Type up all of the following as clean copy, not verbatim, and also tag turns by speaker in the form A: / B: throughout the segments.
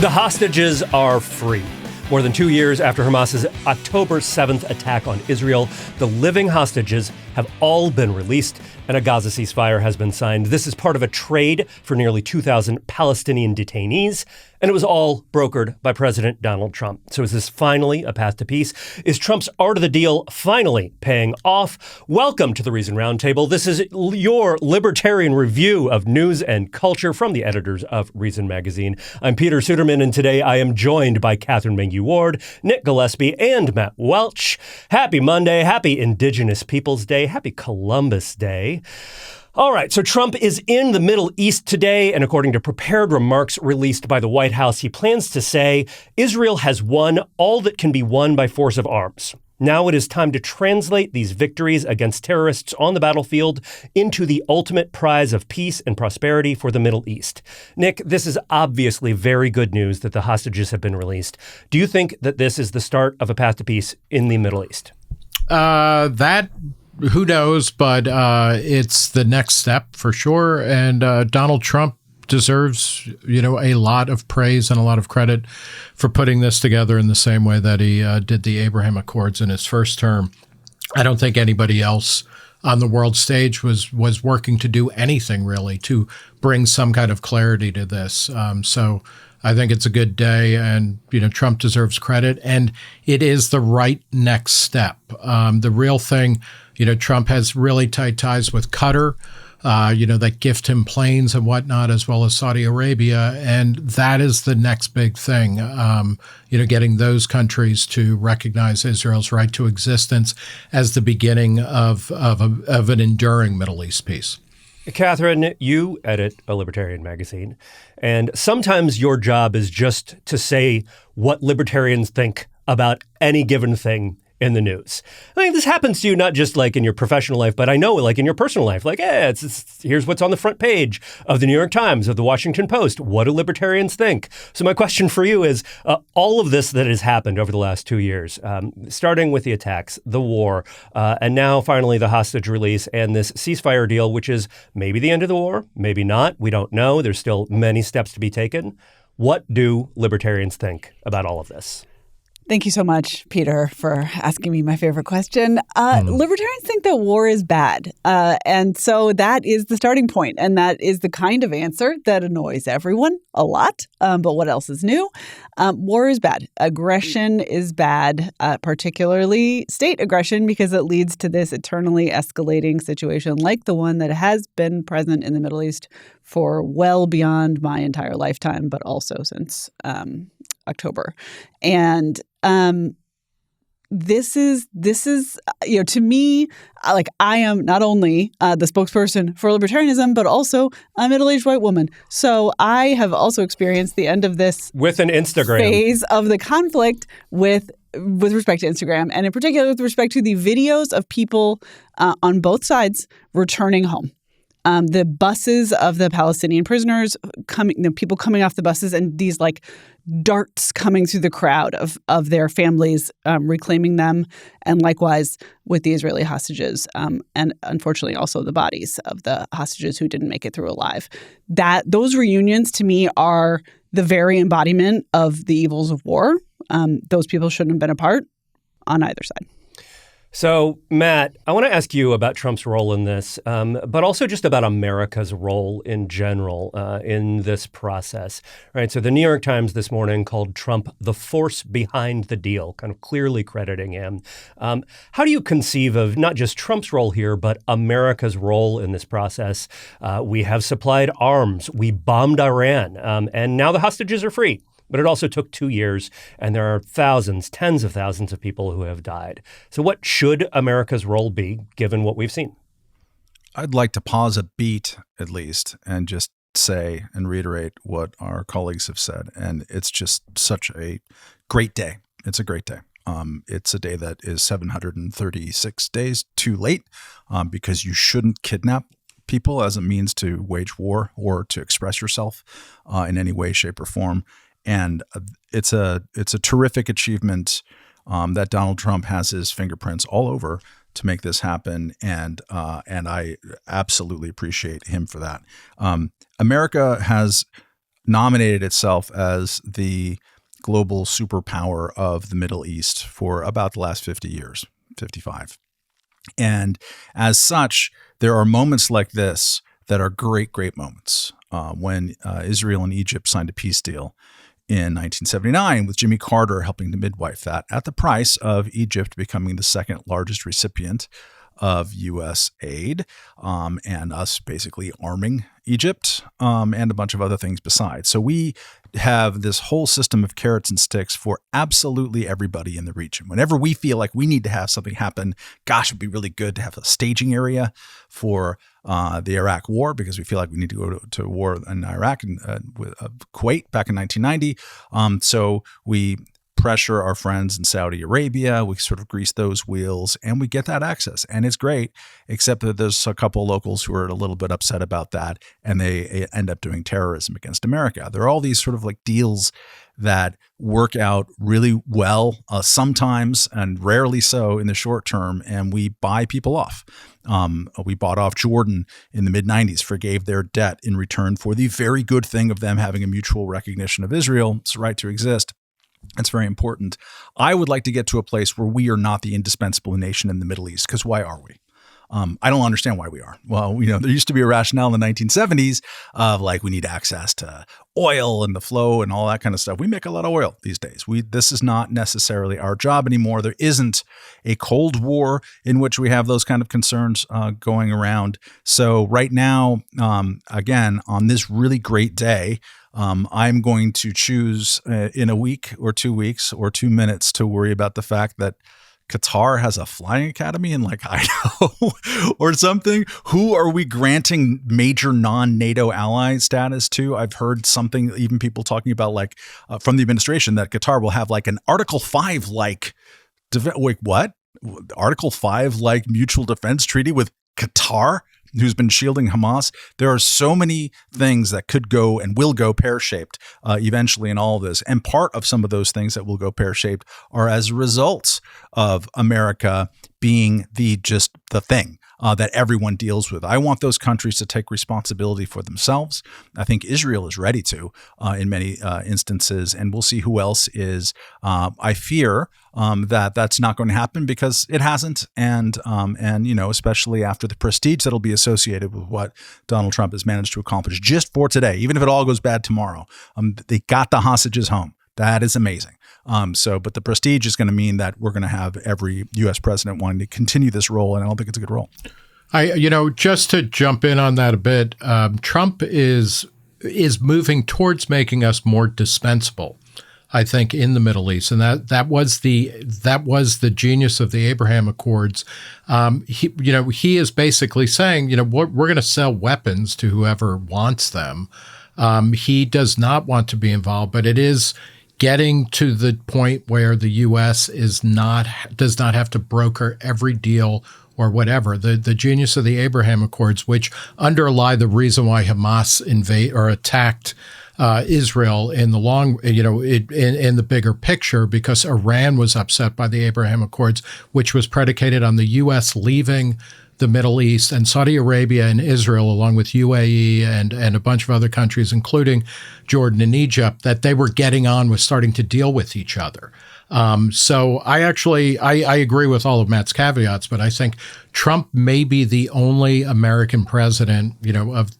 A: The hostages are free. More than 2 years after Hamas's October 7th attack on Israel, the living hostages have all been released and a Gaza ceasefire has been signed. This is part of a trade for nearly 2,000 Palestinian detainees, and it was all brokered by President Donald Trump. So is this finally a path to peace? Is Trump's art of the deal finally paying off? Welcome to the Reason Roundtable. This is your libertarian review of news and culture from the editors of Reason Magazine. I'm Peter Suderman, and today I am joined by Katherine Mangu-Ward, Nick Gillespie, and Matt Welch. Happy Monday, happy Indigenous Peoples Day, happy Columbus Day. All right, so Trump is in the Middle East today, and according to prepared remarks released by the White House, he plans to say Israel has won all that can be won by force of arms. Now it is time to translate these victories against terrorists on the battlefield into the ultimate prize of peace and prosperity for the Middle East. Nick, this is obviously very good news that the hostages have been released. Do you think that this is the start of a path to peace in the Middle East?
B: Who knows, but it's the next step for sure. And Donald Trump deserves, a lot of praise and a lot of credit for putting this together in the same way that he did the Abraham Accords in his first term. I don't think anybody else on the world stage was working to do anything really to bring some kind of clarity to this. So I think it's a good day, and Trump deserves credit, and it is the right next step. The real thing, Trump has really tight ties with Qatar, that gift him planes and whatnot, as well as Saudi Arabia, and that is the next big thing. Getting those countries to recognize Israel's right to existence as the beginning of an enduring Middle East peace.
A: Katherine, you edit a Libertarian magazine, and sometimes your job is just to say what libertarians think about any given thing in the news. I mean, this happens to you not just like in your professional life, but I know like in your personal life. Like, here's what's on the front page of the New York Times, of the Washington Post. What do libertarians think? So my question for you is, all of this that has happened over the last 2 years, starting with the attacks, the war, and now finally the hostage release and this ceasefire deal, which is maybe the end of the war, maybe not. We don't know. There's still many steps to be taken. What do libertarians think about all of this?
C: Thank you so much, Peter, for asking me my favorite question. Libertarians think that war is bad. And so that is the starting point. And that is the kind of answer that annoys everyone a lot. But what else is new? War is bad. Aggression is bad, particularly state aggression, because it leads to this eternally escalating situation like the one that has been present in the Middle East for well beyond my entire lifetime, but also since October. And this is to me, like, I am not only the spokesperson for libertarianism, but also a middle-aged white woman. So I have also experienced the end of this
A: with an Instagram
C: phase of the conflict with respect to Instagram, and in particular with respect to the videos of people on both sides returning home. The buses of the Palestinian prisoners people coming off the buses, and these like darts coming through the crowd of their families reclaiming them, and likewise with the Israeli hostages, and unfortunately also the bodies of the hostages who didn't make it through alive. Those reunions to me are the very embodiment of the evils of war. Those people shouldn't have been apart on either side.
A: So, Matt, I want to ask you about Trump's role in this, but also just about America's role in general in this process. Right. So the New York Times this morning called Trump the force behind the deal, kind of clearly crediting him. How do you conceive of not just Trump's role here, but America's role in this process? We have supplied arms. We bombed Iran, and now the hostages are free. But it also took 2 years, and there are thousands, tens of thousands of people who have died. So what should America's role be, given what we've seen?
D: I'd like to pause a beat, at least, and just say and reiterate what our colleagues have said. And it's just such a great day. It's a great day. It's a day that is 736 days too late, because you shouldn't kidnap people as a means to wage war or to express yourself in any way, shape, or form. And it's a terrific achievement that Donald Trump has his fingerprints all over to make this happen, and I absolutely appreciate him for that. America has nominated itself as the global superpower of the Middle East for about the last 50 years, 55. And as such, there are moments like this that are great, great moments. When Israel and Egypt signed a peace deal in 1979 with Jimmy Carter helping to midwife that at the price of Egypt becoming the second largest recipient of U.S. aid, and us basically arming Egypt, and a bunch of other things besides. So we have this whole system of carrots and sticks for absolutely everybody in the region. Whenever we feel like we need to have something happen, gosh, it'd be really good to have a staging area for the Iraq War, because we feel like we need to go to war in Iraq and with Kuwait back in 1990. So we pressure our friends in Saudi Arabia. We sort of grease those wheels and we get that access. And it's great, except that there's a couple of locals who are a little bit upset about that, and they end up doing terrorism against America. There are all these sort of like deals that work out really well sometimes and rarely so in the short term, and we buy people off. We bought off Jordan in the mid-90s, forgave their debt in return for the very good thing of them having a mutual recognition of Israel's right to exist. That's very important. I would like to get to a place where we are not the indispensable nation in the Middle East, because why are we? I don't understand why we are. Well, there used to be a rationale in the 1970s of like we need access to oil and the flow and all that kind of stuff. We make a lot of oil these days. This is not necessarily our job anymore. There isn't a Cold War in which we have those kind of concerns going around. So right now, again, on this really great day, I'm going to choose in a week or 2 weeks or 2 minutes to worry about the fact that Qatar has a flying academy in like Idaho or something. Who are we granting major non-NATO ally status to? I've heard something, even people talking about like from the administration, that Qatar will have like an Article 5 like, wait, what? Article 5 like mutual defense treaty with Qatar, who's been shielding Hamas. There are so many things that could go and will go pear-shaped eventually in all of this. And part of some of those things that will go pear-shaped are as results of America being the thing that everyone deals with. I want those countries to take responsibility for themselves. I think Israel is ready to in many instances, and we'll see who else is. I fear that that's not going to happen because it hasn't, and especially after the prestige that'll be associated with what Donald Trump has managed to accomplish just for today. Even if it all goes bad tomorrow, they got the hostages home. That is amazing. But the prestige is going to mean that we're going to have every U.S. president wanting to continue this role, and I don't think it's a good role.
B: Just to jump in on that a bit, Trump is moving towards making us more dispensable, I think, in the Middle East, and that was the genius of the Abraham Accords. He is basically saying, we're going to sell weapons to whoever wants them. He does not want to be involved, but it is getting to the point where the U.S. does not have to broker every deal or whatever. The genius of the Abraham Accords, which underlie the reason why Hamas attacked Israel in the in the bigger picture, because Iran was upset by the Abraham Accords, which was predicated on the U.S. leaving the Middle East, and Saudi Arabia and Israel, along with UAE and a bunch of other countries, including Jordan and Egypt, that they were getting on with starting to deal with each other. So I agree with all of Matt's caveats, but I think Trump may be the only American president, of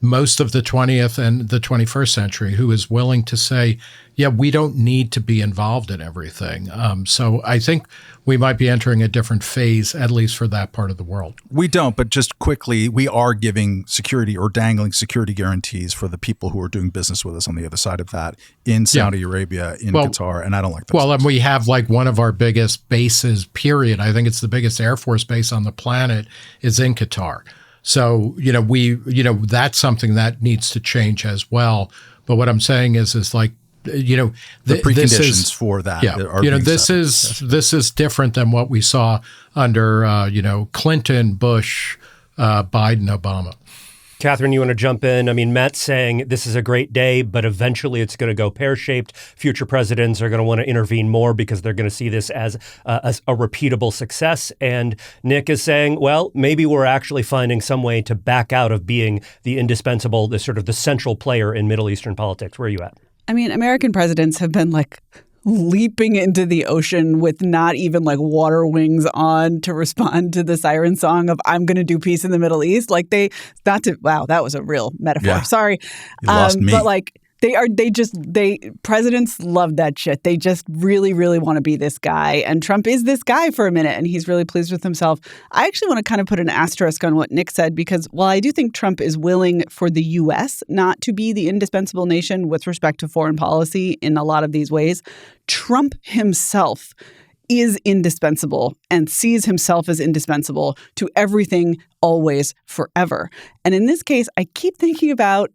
B: most of the 20th and the 21st century who is willing to say, yeah, we don't need to be involved in everything. So I think we might be entering a different phase, at least for that part of the world.
D: We don't, but just quickly, we are giving security or dangling security guarantees for the people who are doing business with us on the other side of that in Saudi Arabia, in Qatar, and I don't like that.
B: Well, and we have like one of our biggest bases, period. I think it's the biggest Air Force base on the planet is in Qatar. So, that's something that needs to change as well. But what I'm saying is like,
D: the preconditions for that.
B: Yeah, this is different than what we saw under, Clinton, Bush, Biden, Obama.
A: Katherine, you want to jump in? I mean, Matt's saying this is a great day, but eventually it's going to go pear-shaped. Future presidents are going to want to intervene more because they're going to see this as a repeatable success. And Nick is saying, well, maybe we're actually finding some way to back out of being the indispensable, the sort of the central player in Middle Eastern politics. Where are you at?
C: I mean, American presidents have been leaping into the ocean with not even water wings on to respond to the siren song of I'm going to do peace in the Middle East. Wow, that was a real metaphor.
D: Yeah.
C: Sorry.
D: You lost me.
C: But presidents love that shit. They just really, really want to be this guy. And Trump is this guy for a minute, and he's really pleased with himself. I actually want to kind of put an asterisk on what Nick said, because while I do think Trump is willing for the U.S. not to be the indispensable nation with respect to foreign policy in a lot of these ways, Trump himself is indispensable and sees himself as indispensable to everything, always, forever. And in this case, I keep thinking about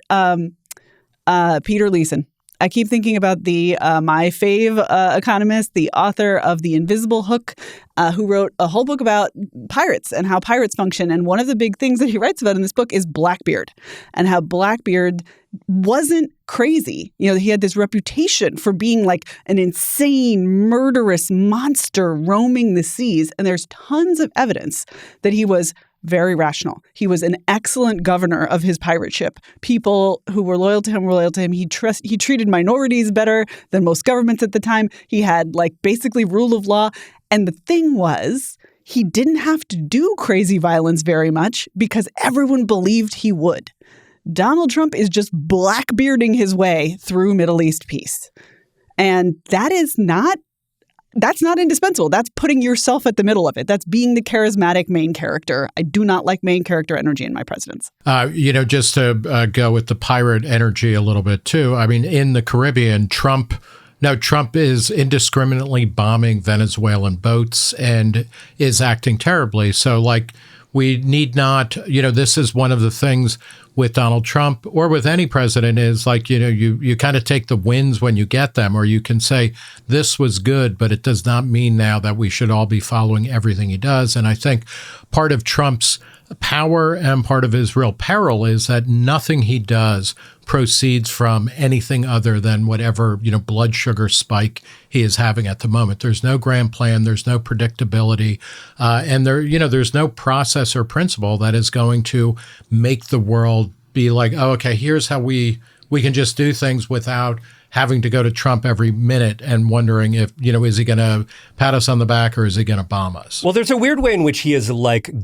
C: Peter Leeson. I keep thinking about the my fave economist, the author of The Invisible Hook, who wrote a whole book about pirates and how pirates function. And one of the big things that he writes about in this book is Blackbeard, and how Blackbeard wasn't crazy. He had this reputation for being an insane, murderous monster roaming the seas. And there's tons of evidence that he was very rational. He was an excellent governor of his pirate ship. People who were loyal to him were loyal to him. He treated minorities better than most governments at the time. He had basically rule of law. And the thing was, he didn't have to do crazy violence very much because everyone believed he would. Donald Trump is just blackbearding his way through Middle East peace. And that's not indispensable. That's putting yourself at the middle of it. That's being the charismatic main character. I do not like main character energy in my presidents.
B: Just to go with the pirate energy a little bit too. I mean, in the Caribbean, Trump is indiscriminately bombing Venezuelan boats and is acting terribly. So we need not, this is one of the things with Donald Trump or with any president is you kind of take the wins when you get them, or you can say this was good, but it does not mean now that we should all be following everything he does. And I think part of Trump's power and part of his real peril is that nothing he does proceeds from anything other than whatever, blood sugar spike he is having at the moment. There's no grand plan. There's no predictability. And there's no process or principle that is going to make the world be okay, here's how we can just do things without having to go to Trump every minute and wondering if, is he going to pat us on the back or is he going to bomb us?
A: Well, there's a weird way in which he is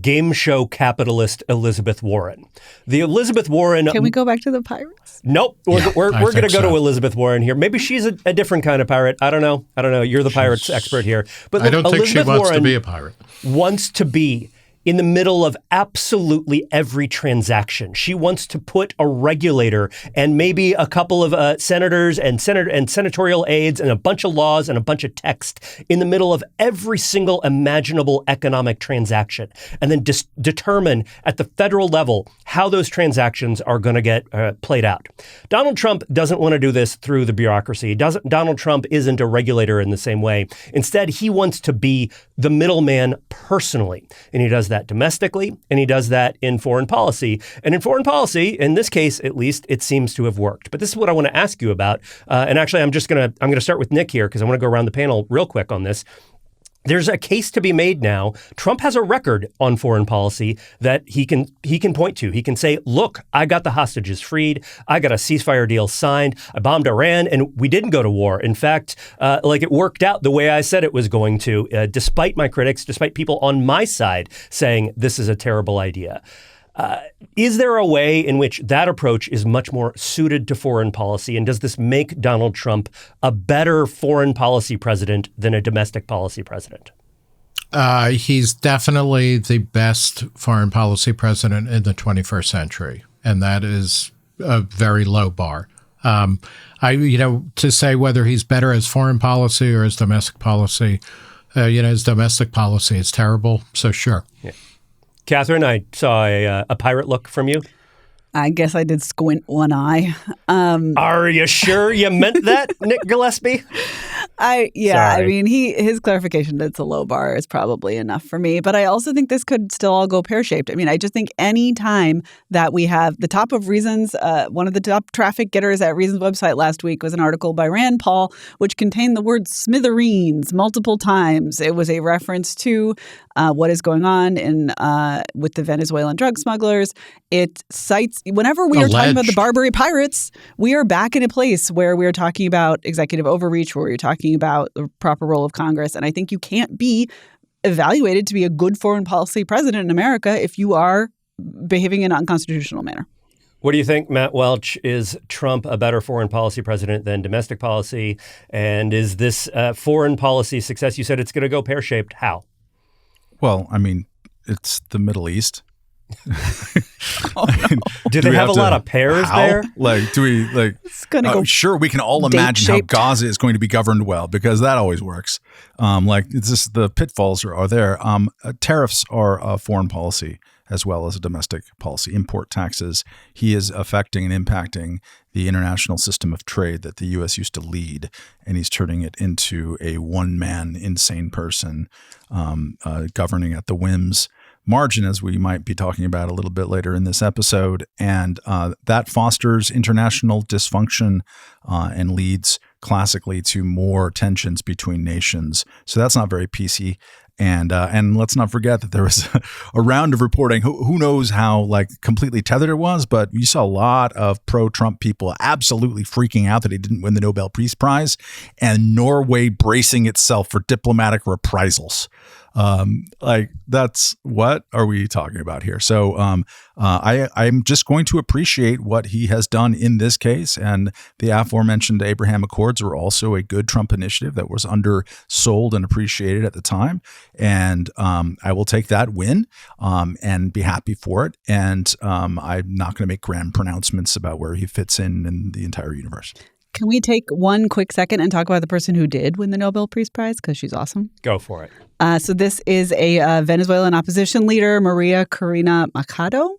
A: game show capitalist Elizabeth Warren. The Elizabeth Warren...
C: Can we go back to the pirates?
A: Nope. We're going to go to Elizabeth Warren here. Maybe she's a different kind of pirate. I don't know. You're the pirates expert here. But
B: I don't think
A: Elizabeth
B: she wants
A: Warren
B: to be a pirate.
A: Wants to be in the middle of absolutely every transaction. She wants to put a regulator and maybe a couple of senators and senatorial aides and a bunch of laws and a bunch of text in the middle of every single imaginable economic transaction, and then determine at the federal level how those transactions are going to get played out. Donald Trump doesn't want to do this through the bureaucracy. Donald Trump isn't a regulator in the same way. Instead, he wants to be the middleman personally, and he does that domestically, and he does that in foreign policy. And in foreign policy, in this case at least, it seems to have worked. But this is what I want to ask you about. And actually, I'm going to start with Nick here because I want to go around the panel real quick on this. There's a case to be made now. Trump has a record on foreign policy that he can point to. He can say, look, I got the hostages freed. I got a ceasefire deal signed. I bombed Iran and we didn't go to war. In fact, it worked out the way I said it was going to, despite my critics, despite people on my side saying this is a terrible idea. Is there a way in which that approach is much more suited to foreign policy? And does this make Donald Trump a better foreign policy president than a domestic policy president?
B: He's definitely the best foreign policy president in the 21st century. And that is a very low bar. To say whether he's better as foreign policy or as domestic policy, his domestic policy is terrible. So sure.
A: Yeah. Katherine, I saw a pirate look from you.
C: I guess I did squint one eye.
A: Are you sure you meant that, Nick Gillespie?
C: I mean, his clarification that it's a low bar is probably enough for me. But I also think this could still all go pear-shaped. I mean, I just think any time that we have the top of Reason's, one of the top traffic getters at Reason's website last week was an article by Rand Paul, which contained the word smithereens multiple times. It was a reference to what is going on with the Venezuelan drug smugglers. It cites, whenever we are talking about the Barbary Pirates, we are back in a place where we are talking about executive overreach, where we're talking about the proper role of Congress. And I think you can't be evaluated to be a good foreign policy president in America if you are behaving in an unconstitutional manner.
A: What do you think, Matt Welch? Is Trump a better foreign policy president than domestic policy? And is this foreign policy success? You said it's going to go pear-shaped. How?
D: Well, I mean, it's the Middle East.
A: Do they have a lot of pears there?
D: Like, do we like?
C: It's gonna go.
D: Sure, we can all imagine how Gaza is going to be governed well, because that always works. Like, it's just the pitfalls are there. Tariffs are a foreign policy as well as a domestic policy. Import taxes. He is affecting and impacting the international system of trade that the U.S. used to lead, and he's turning it into a one-man insane person governing at the whims margin, as we might be talking about a little bit later in this episode. And that fosters international dysfunction and leads classically to more tensions between nations. So that's not very PC. And let's not forget that there was a round of reporting. Who knows how like completely tethered it was, but you saw a lot of pro-Trump people absolutely freaking out that he didn't win the Nobel Peace Prize, and Norway bracing itself for diplomatic reprisals. Like, that's, what are we talking about here? So I'm just going to appreciate what he has done in this case. And the aforementioned Abraham Accords were also a good Trump initiative that was undersold and appreciated at the time. And I will take that win and be happy for it. And I'm not going to make grand pronouncements about where he fits in the entire universe.
C: Can we take one quick second and talk about the person who did win the Nobel Peace Prize? Because she's awesome.
A: Go for it.
C: So this is a Venezuelan opposition leader, Maria Corina Machado.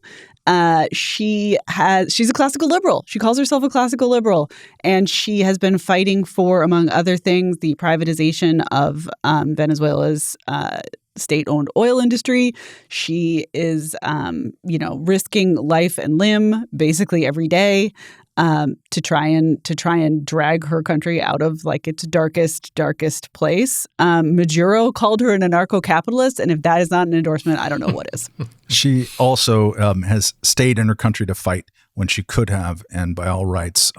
C: She's a classical liberal. She calls herself a classical liberal, and she has been fighting for, among other things, the privatization of Venezuela's state-owned oil industry. She is, risking life and limb basically every day to try and drag her country out of like its darkest place. Maduro called her an anarcho-capitalist, and if that is not an endorsement, I don't know what is.
D: She also has stayed in her country to fight when she could have, and by all rights,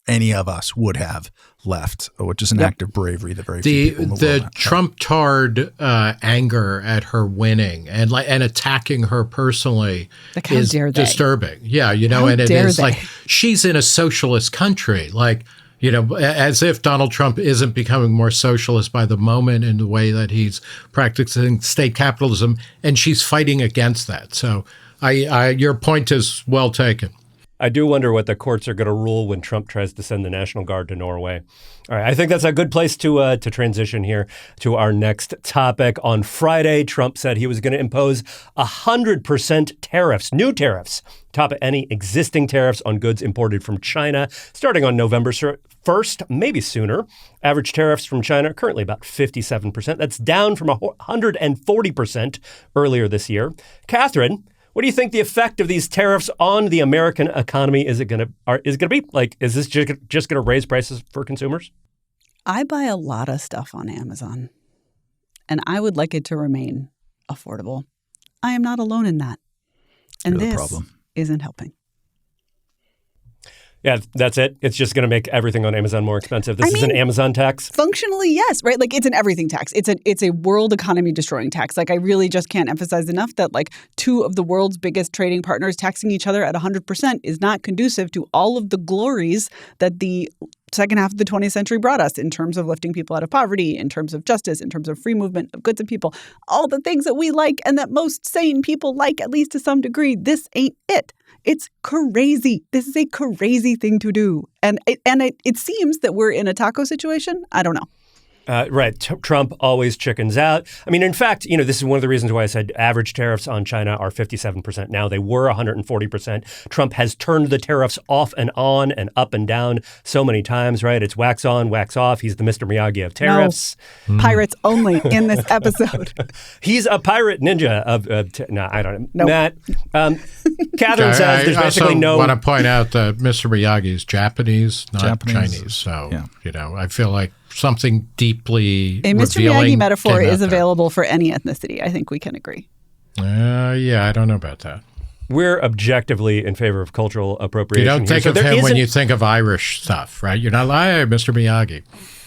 D: any of us would have left, which is an act of bravery that very few people in the world have.
B: Trump-tard anger at her winning and attacking her personally is disturbing. Yeah, and it is like she's in a socialist country, as if Donald Trump isn't becoming more socialist by the moment in the way that he's practicing state capitalism, and she's fighting against that. So your point is well taken.
A: I do wonder what the courts are going to rule when Trump tries to send the National Guard to Norway. All right, I think that's a good place to transition here to our next topic. On Friday, Trump said he was going to impose 100% tariffs, new tariffs, top of any existing tariffs on goods imported from China, starting on November 1st, maybe sooner. Average tariffs from China are currently about 57%. That's down from 140% earlier this year. Katherine, what do you think the effect of these tariffs on the American economy is going to be? Like, is this just going to raise prices for consumers?
C: I buy a lot of stuff on Amazon, and I would like it to remain affordable. I am not alone in that. And this isn't helping.
A: Yeah, that's it. It's just going to make everything on Amazon more expensive. This is an Amazon tax?
C: Functionally, yes, right? Like, it's an everything tax. It's a world economy destroying tax. Like, I really just can't emphasize enough that like two of the world's biggest trading partners taxing each other at 100% is not conducive to all of the glories that the second half of the 20th century brought us in terms of lifting people out of poverty, in terms of justice, in terms of free movement of goods and people, all the things that we like and that most sane people like, at least to some degree. This ain't it. It's crazy. This is a crazy thing to do. And it seems that we're in a taco situation. I don't know.
A: Right. Trump always chickens out. I mean, in fact, this is one of the reasons why I said average tariffs on China are 57% now. They were 140%. Trump has turned the tariffs off and on and up and down so many times, right? It's wax on, wax off. He's the Mr. Miyagi of tariffs.
C: No, pirates only in this episode.
A: He's a pirate ninja of no, I don't know.
C: Nope.
A: Matt, Katherine says there's basically no...
B: I want to point out that Mr. Miyagi is Japanese, not
D: Japanese.
B: Chinese. So,
D: Yeah.
B: I feel like something deeply
C: A Mr.
B: revealing
C: Miyagi metaphor
B: came out
C: is
B: there.
C: available for any ethnicity. I think we can agree.
B: I don't know about that.
A: We're objectively in favor of cultural
B: You
A: appropriation.
B: don't think
A: here.
B: of him when you think of Irish stuff, right? You're not like, Mr. Miyagi.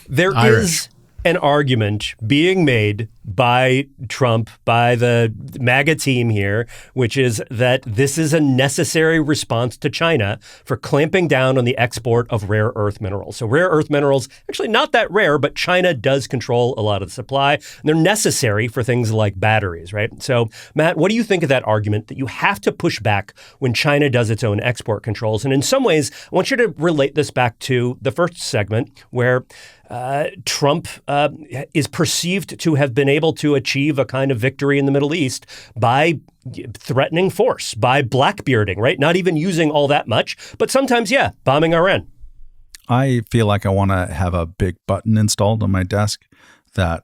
A: There
B: Irish.
A: is an argument being made by Trump, by the MAGA team here, which is that this is a necessary response to China for clamping down on the export of rare earth minerals. So rare earth minerals, actually not that rare, but China does control a lot of the supply. And they're necessary for things like batteries, right? So, Matt, what do you think of that argument that you have to push back when China does its own export controls? And in some ways, I want you to relate this back to the first segment where Trump is perceived to have been able to achieve a kind of victory in the Middle East by threatening force, by blackbearding, right? Not even using all that much, but sometimes, bombing Iran.
D: I feel like I want to have a big button installed on my desk that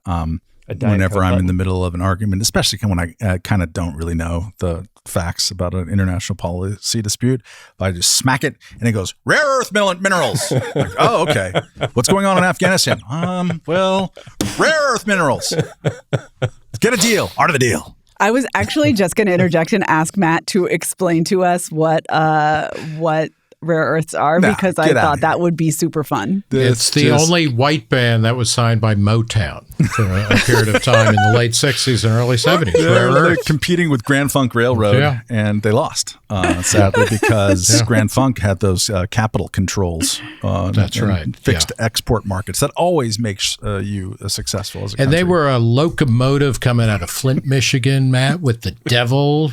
D: whenever I'm in the middle of an argument, especially when I kind of don't really know the facts about an international policy dispute, I just smack it and it goes, rare earth minerals. Like, oh, okay. What's going on in Afghanistan? Well, rare earth minerals. Get a deal. Art of the deal.
C: I was actually just going to interject and ask Matt to explain to us what rare earths are, because I thought that would be super fun.
B: It's the only white band that was signed by Motown for a period of time in the late 60s and early 70s.
D: They're competing with Grand Funk Railroad, and they lost, sadly, because Grand Funk had those capital controls.
B: That's right.
D: Fixed export markets. That always makes you successful as a country.
B: And they were a locomotive coming out of Flint, Michigan, Matt, with the devil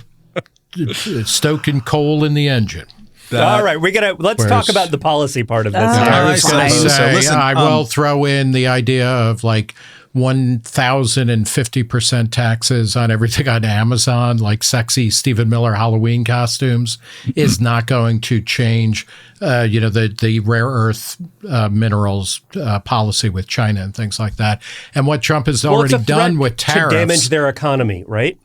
B: stoking coal in the engine.
A: All right, let's talk about the policy part of this.
B: I will throw in the idea of like 1,050% taxes on everything on Amazon, like sexy Stephen Miller Halloween costumes, is not going to change, the rare earth minerals policy with China and things like that. And what Trump has already done with tariffs
A: to damage their economy, right?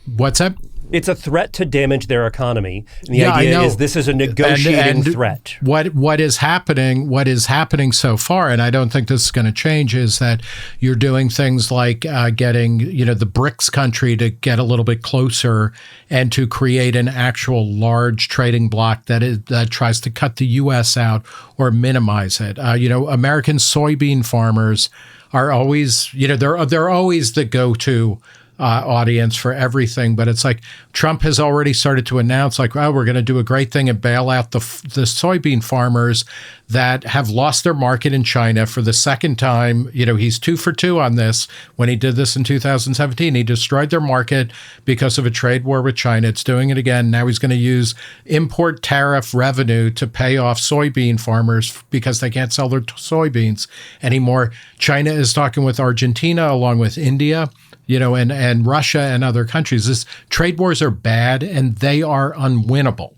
B: What's that?
A: It's a threat to damage their economy. And the idea is this is a negotiating threat.
B: What is happening so far, and I don't think this is going to change, is that you're doing things like getting, the BRICS country to get a little bit closer and to create an actual large trading bloc that tries to cut the U.S. out or minimize it. American soybean farmers are always, they're always the go-to audience for everything, but it's like Trump has already started to announce, like, we're going to do a great thing and bail out the soybean farmers that have lost their market in China for the second time. He's 2 for 2 on this. When he did this in 2017, he destroyed their market because of a trade war with China. It's doing it again. Now he's going to use import tariff revenue to pay off soybean farmers because they can't sell their soybeans anymore. China is talking with Argentina along with India, and Russia and other countries. This trade wars are bad and they are unwinnable.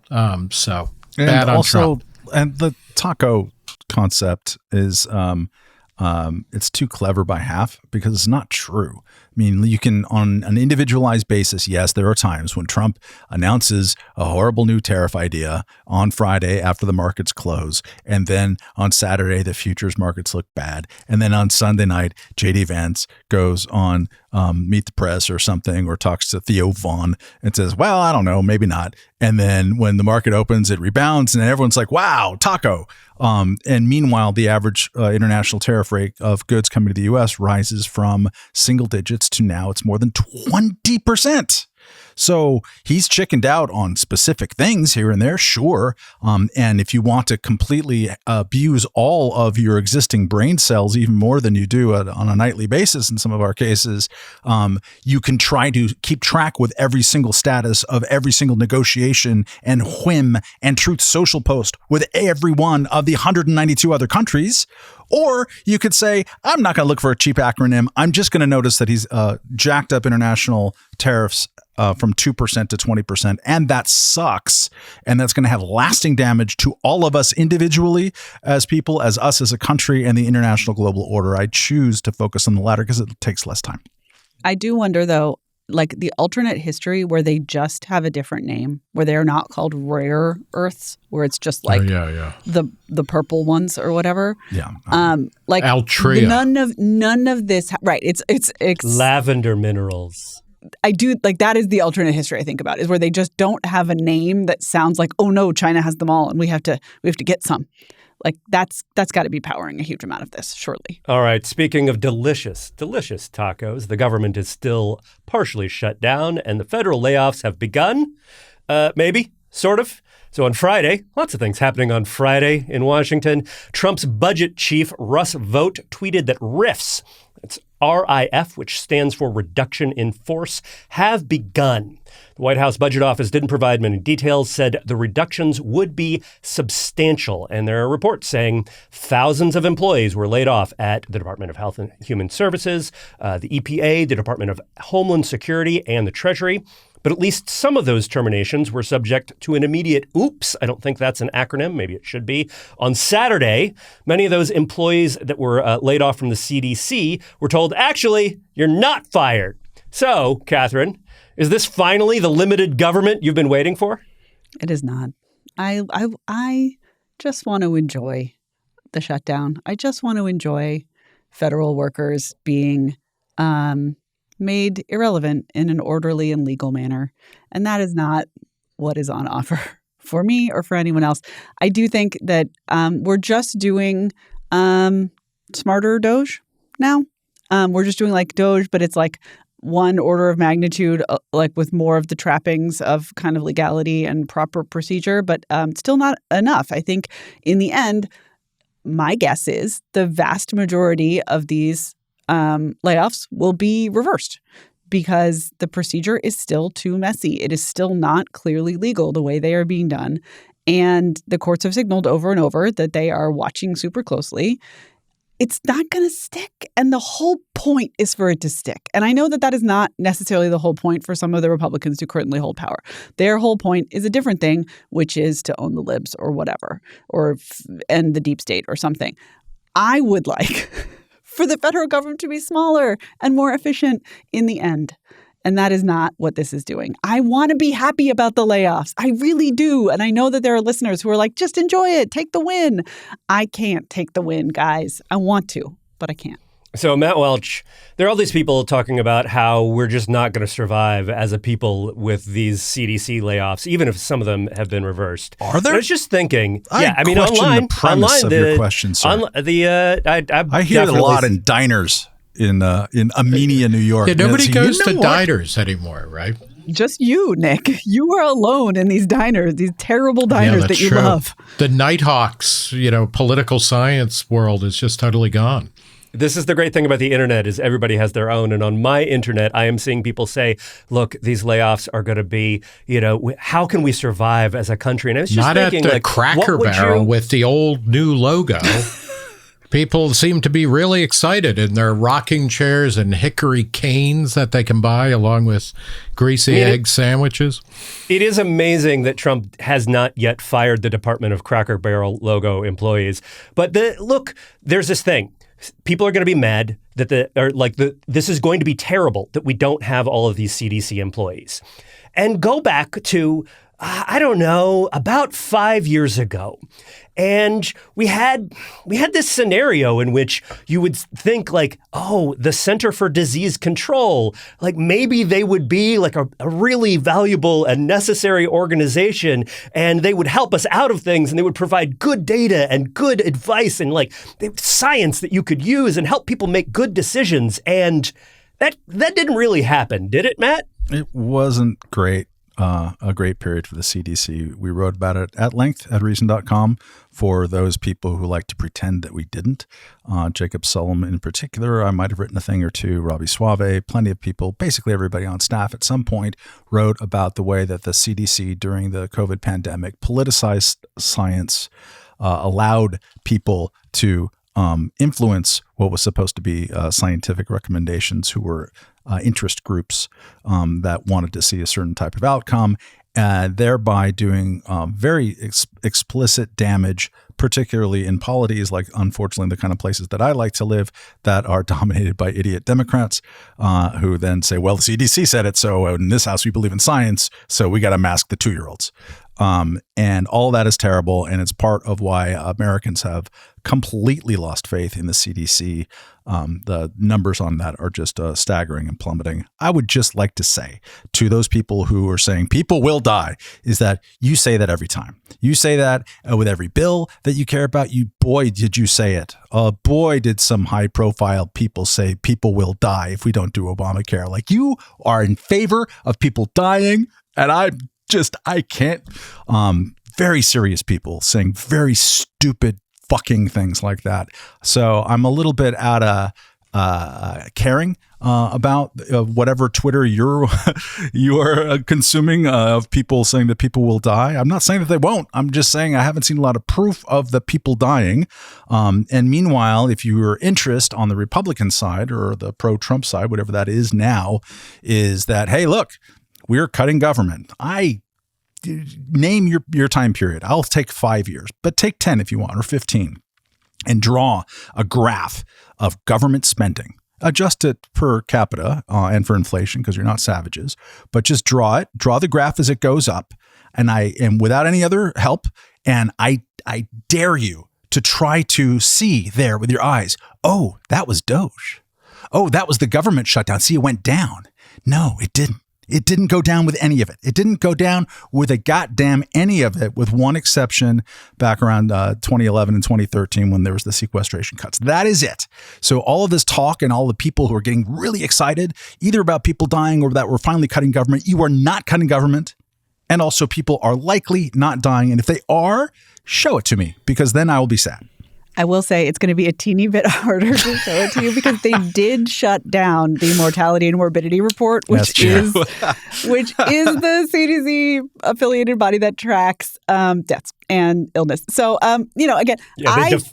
B: Bad on Trump.
D: And the taco concept is it's too clever by half because it's not true. I mean, you can, on an individualized basis, yes, there are times when Trump announces a horrible new tariff idea on Friday after the markets close, and then on Saturday the futures markets look bad, and then on Sunday night J.D. Vance goes on Meet the Press or something, or talks to Theo Vaughn and says, well, I don't know, maybe not. And then when the market opens, it rebounds, and everyone's like, wow, taco. And meanwhile, the average international tariff rate of goods coming to the U.S. rises from single digits to now it's more than 20%. So he's chickened out on specific things here and there, sure. And if you want to completely abuse all of your existing brain cells, even more than you do on a nightly basis in some of our cases, you can try to keep track with every single status of every single negotiation and whim and Truth Social post with every one of the 192 other countries. Or you could say, I'm not going to look for a cheap acronym. I'm just going to notice that he's jacked up international tariffs from 2% to 20%. And that sucks. And that's going to have lasting damage to all of us individually as people, as us as a country, and the international global order. I choose to focus on the latter because it takes less time.
C: I do wonder, though, like the alternate history where they just have a different name, where they're not called rare earths, where it's just like the purple ones or whatever.
D: Yeah.
C: Like
B: Altria.
C: None of this. Right. It's
A: lavender minerals.
C: I do like that is the alternate history I think about, is where they just don't have a name that sounds like, oh no, China has them all and we have to get some. Like that's got to be powering a huge amount of this, surely.
A: All right. Speaking of delicious tacos, the government is still partially shut down and the federal layoffs have begun. Maybe, sort of. So on Friday, lots of things happening on Friday in Washington. Trump's budget chief, Russ Vought, tweeted that RIFs, that's RIF, which stands for Reduction in Force, have begun. The White House Budget Office didn't provide many details, said the reductions would be substantial. And there are reports saying thousands of employees were laid off at the Department of Health and Human Services, the EPA, the Department of Homeland Security, and the Treasury. But at least some of those terminations were subject to an immediate oops. I don't think that's an acronym. Maybe it should be. On Saturday, many of those employees that were laid off from the CDC were told, actually, you're not fired. So, Katherine, is this finally the limited government you've been waiting for?
C: It is not. I just want to enjoy the shutdown. I just want to enjoy federal workers being made irrelevant in an orderly and legal manner. And that is not what is on offer for me or for anyone else. I do think that we're just doing smarter Doge now. We're just doing like Doge, but it's like one order of magnitude, like with more of the trappings of kind of legality and proper procedure, but still not enough. I think in the end, my guess is the vast majority of these layoffs will be reversed because the procedure is still too messy. It is still not clearly legal the way they are being done. And the courts have signaled over and over that they are watching super closely. It's not going to stick. And the whole point is for it to stick. And I know that that is not necessarily the whole point for some of the Republicans who currently hold power. Their whole point is a different thing, which is to own the libs or whatever, or end the deep state or something. I would like for the federal government to be smaller and more efficient in the end. And that is not what this is doing. I want to be happy about the layoffs. I really do. And I know that there are listeners who are like, just enjoy it. Take the win. I can't take the win, guys. I want to, but I can't.
A: So, Matt Welch, there are all these people talking about how we're just not going to survive as a people with these CDC layoffs, even if some of them have been reversed.
D: Are there?
A: I was just thinking.
D: I question the premise of your question, sir. I hear it a lot in diners in Armenia, New York.
B: Yeah, nobody goes to diners anymore, right?
C: Just you, Nick. You are alone in these diners, these terrible diners that you love.
B: The Nighthawks, political science world is just totally gone.
A: This is the great thing about the internet is everybody has their own. And on my internet, I am seeing people say, look, these layoffs are going to be, how can we survive as a country? And I was just
B: not
A: thinking,
B: at the Cracker Barrel with the old new logo. People seem to be really excited in their rocking chairs and hickory canes that they can buy along with greasy egg sandwiches. It
A: is amazing that Trump has not yet fired the Department of Cracker Barrel logo employees. But look, there's this thing. People are going to be mad that this is going to be terrible that we don't have all of these CDC employees. And go back to, I don't know, about 5 years ago. And we had this scenario in which you would think like, oh, the Center for Disease Control, like maybe they would be like a really valuable and necessary organization and they would help us out of things and they would provide good data and good advice and like science that you could use and help people make good decisions. And that didn't really happen, did it, Matt?
D: It wasn't great. A great period for the CDC. We wrote about it at length at Reason.com for those people who like to pretend that we didn't. Jacob Sullum in particular, I might have written a thing or two, Robbie Suave, plenty of people, basically everybody on staff at some point wrote about the way that the CDC during the COVID pandemic politicized science, allowed people to influence what was supposed to be scientific recommendations, who were interest groups that wanted to see a certain type of outcome, thereby doing very explicit damage, particularly in polities like, unfortunately, the kind of places that I like to live that are dominated by idiot Democrats who then say, well, the CDC said it, so in this house we believe in science, so we got to mask the 2-year-olds. And all that is terrible, and it's part of why Americans have completely lost faith in the CDC. The numbers on that are just staggering and plummeting. I would just like to say to those people who are saying people will die, is that you say that every time. You say that with every bill that you care about. Boy, did you say it. Boy, did some high-profile people say people will die if we don't do Obamacare. Like, you are in favor of people dying, and I can't. Very serious people saying very stupid fucking things like that. So I'm a little bit out of caring about whatever Twitter you're consuming of people saying that people will die. I'm not saying that they won't. I'm just saying I haven't seen a lot of proof of the people dying. And meanwhile, if your interest on the Republican side or the pro-Trump side, whatever that is now, is that, hey, look, we're cutting government. Name your time period. I'll take 5 years, but take 10 if you want, or 15, and draw a graph of government spending. Adjust it per capita and for inflation, because you're not savages, but just draw the graph as it goes up, and without any other help. And I dare you to try to see there with your eyes, oh, that was Doge. Oh, that was the government shutdown. See, it went down. No, it didn't. It didn't go down with any of it. It didn't go down with a goddamn any of it, with one exception back around 2011 and 2013 when there was the sequestration cuts. That is it. So all of this talk and all the people who are getting really excited, either about people dying or that we're finally cutting government, you are not cutting government. And also people are likely not dying. And if they are, show it to me, because then I will be sad.
C: I will say it's going to be a teeny bit harder to show it to you, because they did shut down the mortality and morbidity report, which is the CDC affiliated body that tracks deaths and illness. So, again,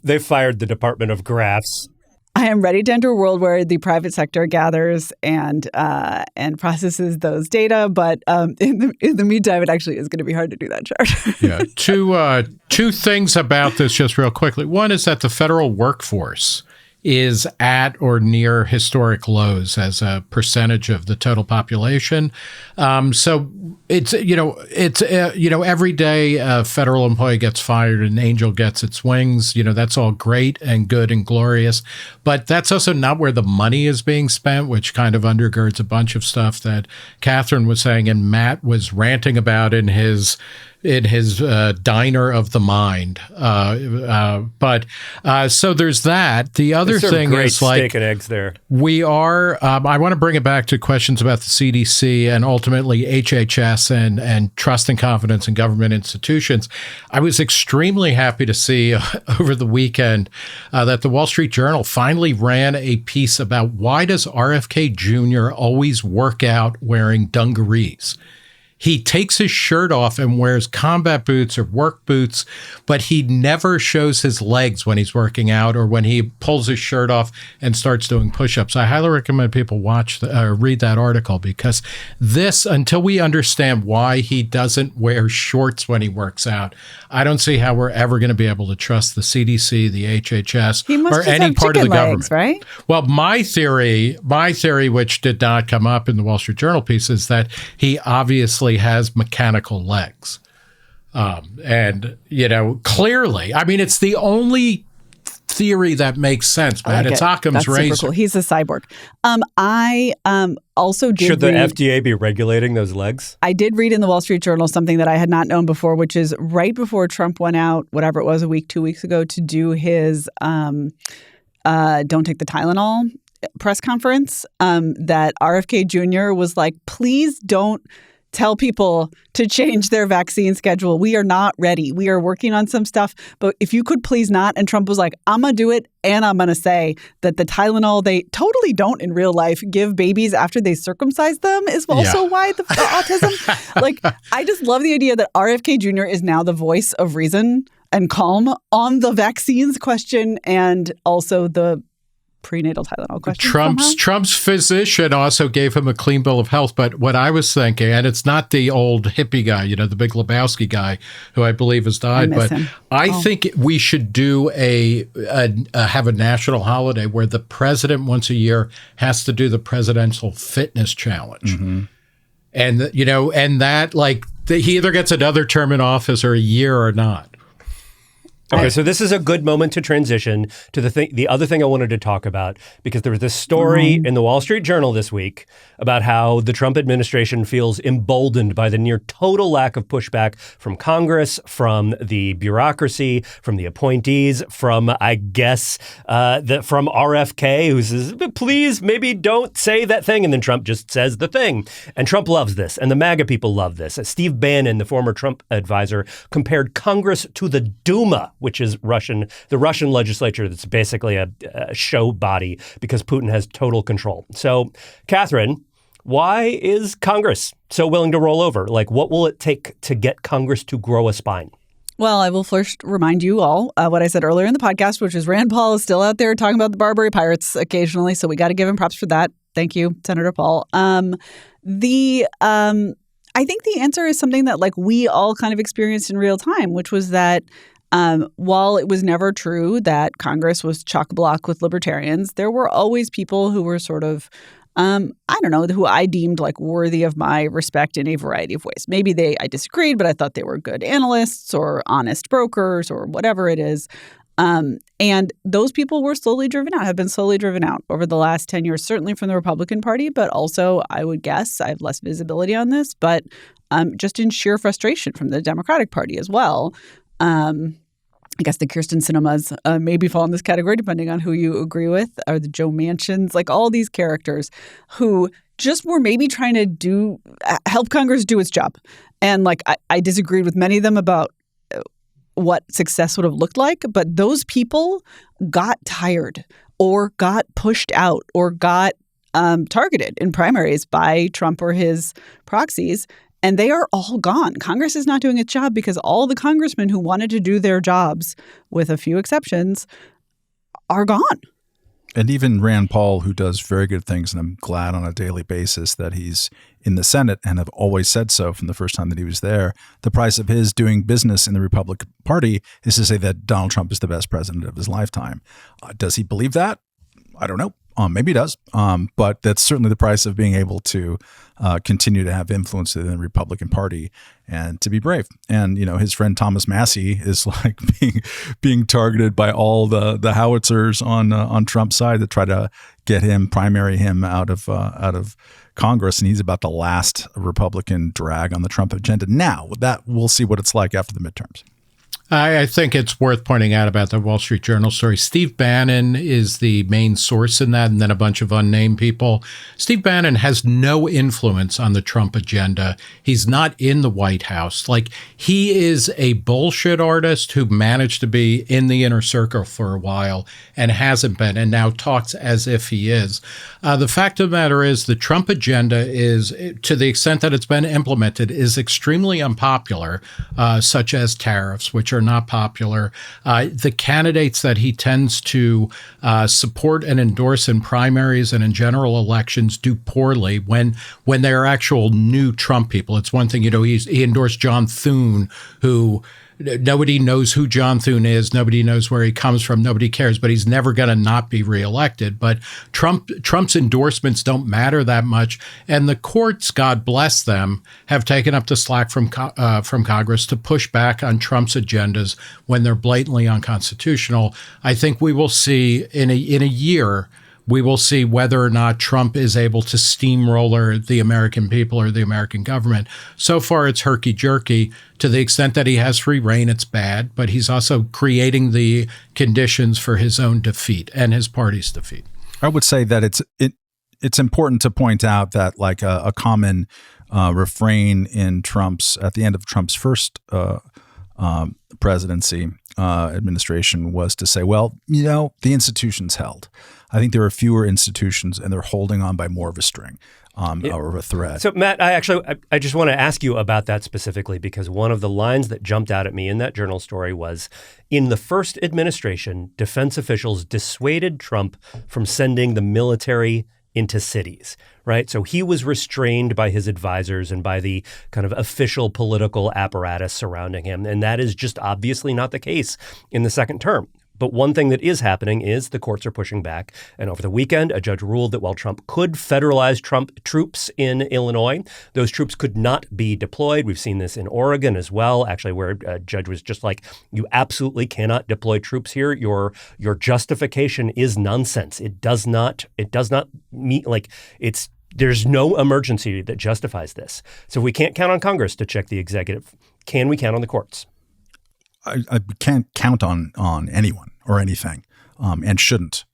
A: they fired the Department of Graphs.
C: I am ready to enter a world where the private sector gathers and processes those data, but in the meantime, it actually is going to be hard to do that, Chart.
B: Yeah, two things about this just real quickly. One is that the federal workforce is at or near historic lows as a percentage of the total population. So it's every day a federal employee gets fired and an angel gets its wings. That's all great and good and glorious, but that's also not where the money is being spent, which kind of undergirds a bunch of stuff that Katherine was saying and Matt was ranting about in his diner of the mind. So there's that. The other thing is, like,
A: steak and eggs there.
B: We are, I want to bring it back to questions about the CDC and ultimately HHS and trust and confidence in government institutions. I was extremely happy to see over the weekend that the Wall Street Journal finally ran a piece about why does RFK Jr. always work out wearing dungarees? He takes his shirt off and wears combat boots or work boots, but he never shows his legs when he's working out or when he pulls his shirt off and starts doing push-ups. I highly recommend people read that article, because this, until we understand why he doesn't wear shorts when he works out, I don't see how we're ever going to be able to trust the CDC, the HHS, or any part of the government.
C: Right?
B: Well, my theory, which did not come up in the Wall Street Journal piece, is that he obviously has mechanical legs. Clearly, I mean, it's the only theory that makes sense, Matt. It's Occam's razor.
C: Super cool. He's a cyborg. I also did
A: Should the FDA be regulating those legs?
C: I did read in the Wall Street Journal something that I had not known before, which is right before Trump went out, whatever it was, 2 weeks ago, to do his don't take the Tylenol press conference, that RFK Jr. was like, please don't tell people to change their vaccine schedule. We are not ready. We are working on some stuff, but if you could please not. And Trump was like, I'm going to do it. And I'm going to say that the Tylenol they totally don't in real life give babies after they circumcise them is also why the autism. Like, I just love the idea that RFK Jr. is now the voice of reason and calm on the vaccines question and also the prenatal Tylenol question.
B: Trump's physician also gave him a clean bill of health. But what I was thinking, and it's not the old hippie guy, the big Lebowski guy who I believe has died, but I think we should do have a national holiday where the president once a year has to do the presidential fitness challenge. Mm-hmm. And, and that he either gets another term in office or a year or not.
A: Okay, so this is a good moment to transition to the other thing I wanted to talk about, because there was this story in the Wall Street Journal this week about how the Trump administration feels emboldened by the near total lack of pushback from Congress, from the bureaucracy, from the appointees, from, I guess, from RFK, who says, please, maybe don't say that thing. And then Trump just says the thing. And Trump loves this, and the MAGA people love this. Steve Bannon, the former Trump advisor, compared Congress to the Duma, which is the Russian legislature that's basically a show body because Putin has total control. So, Katherine, why is Congress so willing to roll over? What will it take to get Congress to grow a spine?
C: Well, I will first remind you all what I said earlier in the podcast, which is Rand Paul is still out there talking about the Barbary Pirates occasionally. So we got to give him props for that. Thank you, Senator Paul. I think the answer is something that we all kind of experienced in real time, which was that while it was never true that Congress was chock-a-block with libertarians, there were always people who were sort of, who I deemed worthy of my respect in a variety of ways. Maybe I disagreed, but I thought they were good analysts or honest brokers or whatever it is. And those people were have been slowly driven out over the last 10 years, certainly from the Republican Party, but also, I would guess, I have less visibility on this, but just in sheer frustration from the Democratic Party as well. I guess the Kirsten Sinemas maybe fall in this category, depending on who you agree with, or the Joe Manchins, all these characters who just were maybe trying to help Congress do its job. And I disagreed with many of them about what success would have looked like, but those people got tired or got pushed out or got targeted in primaries by Trump or his proxies. And they are all gone. Congress is not doing its job because all the congressmen who wanted to do their jobs, with a few exceptions, are gone.
D: And even Rand Paul, who does very good things, and I'm glad on a daily basis that he's in the Senate and have always said so from the first time that he was there, the price of his doing business in the Republican Party is to say that Donald Trump is the best president of his lifetime. Does he believe that? I don't know. Maybe he does. But that's certainly the price of being able to continue to have influence in the Republican Party and to be brave. And, his friend Thomas Massey is being targeted by all the howitzers on Trump's side that try to primary him out of Congress. And he's about the last Republican drag on the Trump agenda. Now, we'll see what it's like after the midterms.
B: I think it's worth pointing out about the Wall Street Journal story. Steve Bannon is the main source in that, and then a bunch of unnamed people. Steve Bannon has no influence on the Trump agenda. He's not in the White House. He is a bullshit artist who managed to be in the inner circle for a while and hasn't been, and now talks as if he is. The fact of the matter is the Trump agenda is, to the extent that it's been implemented, is extremely unpopular, such as tariffs, which are not popular. The candidates that he tends to support and endorse in primaries and in general elections do poorly when they are actual new Trump people. It's one thing, he endorsed John Thune, who nobody knows who John Thune is. Nobody knows where he comes from. Nobody cares, but he's never going to not be reelected. But Trump's endorsements don't matter that much. And the courts, God bless them, have taken up the slack from Congress to push back on Trump's agendas when they're blatantly unconstitutional. I think we will see in a year, we will see whether or not Trump is able to steamroller the American people or the American government. So far, it's herky-jerky. To the extent that he has free reign, it's bad, but he's also creating the conditions for his own defeat and his party's defeat.
D: I would say that it's important to point out that a common refrain in at the end of Trump's first presidency administration was to say, well, the institutions held. I think there are fewer institutions, and they're holding on by more of a string. Or a thread.
A: So, Matt, I just want to ask you about that specifically, because one of the lines that jumped out at me in that Journal story was, in the first administration, defense officials dissuaded Trump from sending the military into cities, right? So he was restrained by his advisors and by the kind of official political apparatus surrounding him. And that is just obviously not the case in the second term. But one thing that is happening is the courts are pushing back. And over the weekend, a judge ruled that while Trump could federalize troops in Illinois, those troops could not be deployed. We've seen this in Oregon as well, actually, where a judge was just like, you absolutely cannot deploy troops here. Your justification is nonsense. It does not meet, there's no emergency that justifies this. So if we can't count on Congress to check the executive, can we count on the courts?
D: I can't count on anyone or anything, and shouldn't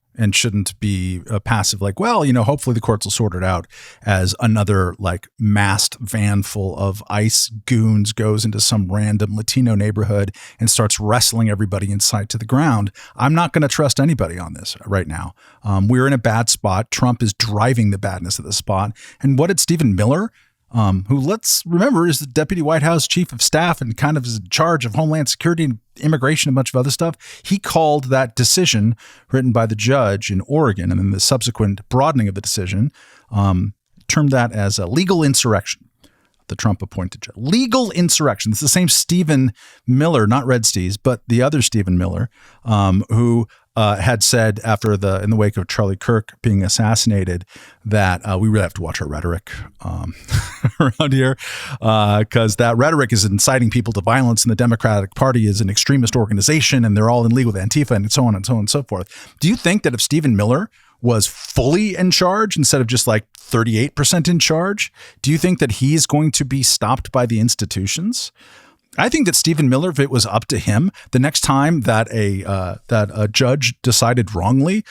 D: be passive. Hopefully the courts will sort it out, as another masked van full of ICE goons goes into some random Latino neighborhood and starts wrestling everybody in sight to the ground. I'm not going to trust anybody on this right now. We're in a bad spot. Trump is driving the badness of the spot. And what did Stephen Miller, who, let's remember, is the Deputy White House Chief of Staff and kind of is in charge of Homeland Security and immigration and a bunch of other stuff, he called that decision written by the judge in Oregon, and then the subsequent broadening of the decision, termed that as a legal insurrection. The Trump-appointed judge. Legal insurrection. It's the same Stephen Miller, not Red Steez, but the other Stephen Miller, who had said in the wake of Charlie Kirk being assassinated that we really have to watch our rhetoric around here, because that rhetoric is inciting people to violence, and the Democratic Party is an extremist organization, and they're all in league with Antifa, and so on and so on and so forth. Do you think that if Stephen Miller was fully in charge instead of just 38% in charge, do you think that he's going to be stopped by the institutions? I think that Stephen Miller, if it was up to him, the next time that a judge decided wrongly,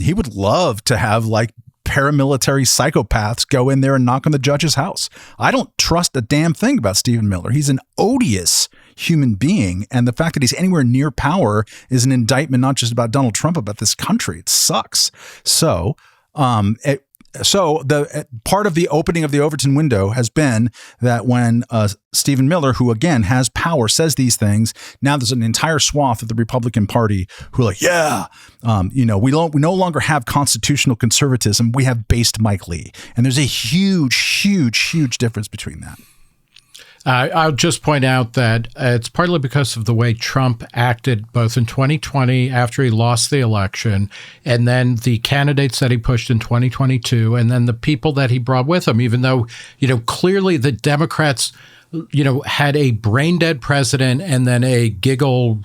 D: he would love to have paramilitary psychopaths go in there and knock on the judge's house. I don't trust a damn thing about Stephen Miller. He's an odious human being, and the fact that he's anywhere near power is an indictment not just about Donald Trump, about this country. It sucks. So the part of the opening of the Overton window has been that when Stephen Miller, who again has power, says these things, now there's an entire swath of the Republican Party who are we no longer have constitutional conservatism. We have based Mike Lee. And there's a huge difference between that.
B: I'll just point out that it's partly because of the way Trump acted both in 2020 after he lost the election, and then the candidates that he pushed in 2022, and then the people that he brought with him, even though, clearly the Democrats, had a brain dead president and then a giggle-ridden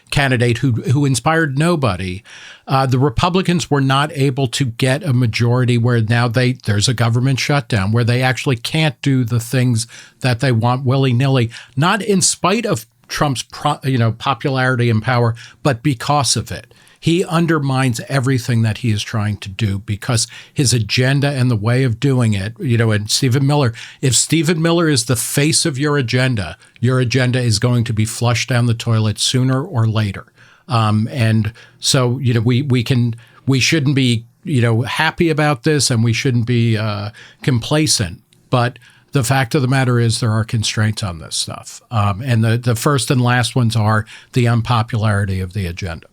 B: candidate who inspired nobody. The Republicans were not able to get a majority where now there's a government shutdown where they actually can't do the things that they want willy-nilly, not in spite of Trump's popularity and power, but because of it. He undermines everything that he is trying to do because his agenda and the way of doing it, and Stephen Miller, if Stephen Miller is the face of your agenda is going to be flushed down the toilet sooner or later. And so, we shouldn't be, happy about this, and we shouldn't be complacent. But the fact of the matter is there are constraints on this stuff. And the first and last ones are the unpopularity of the agenda.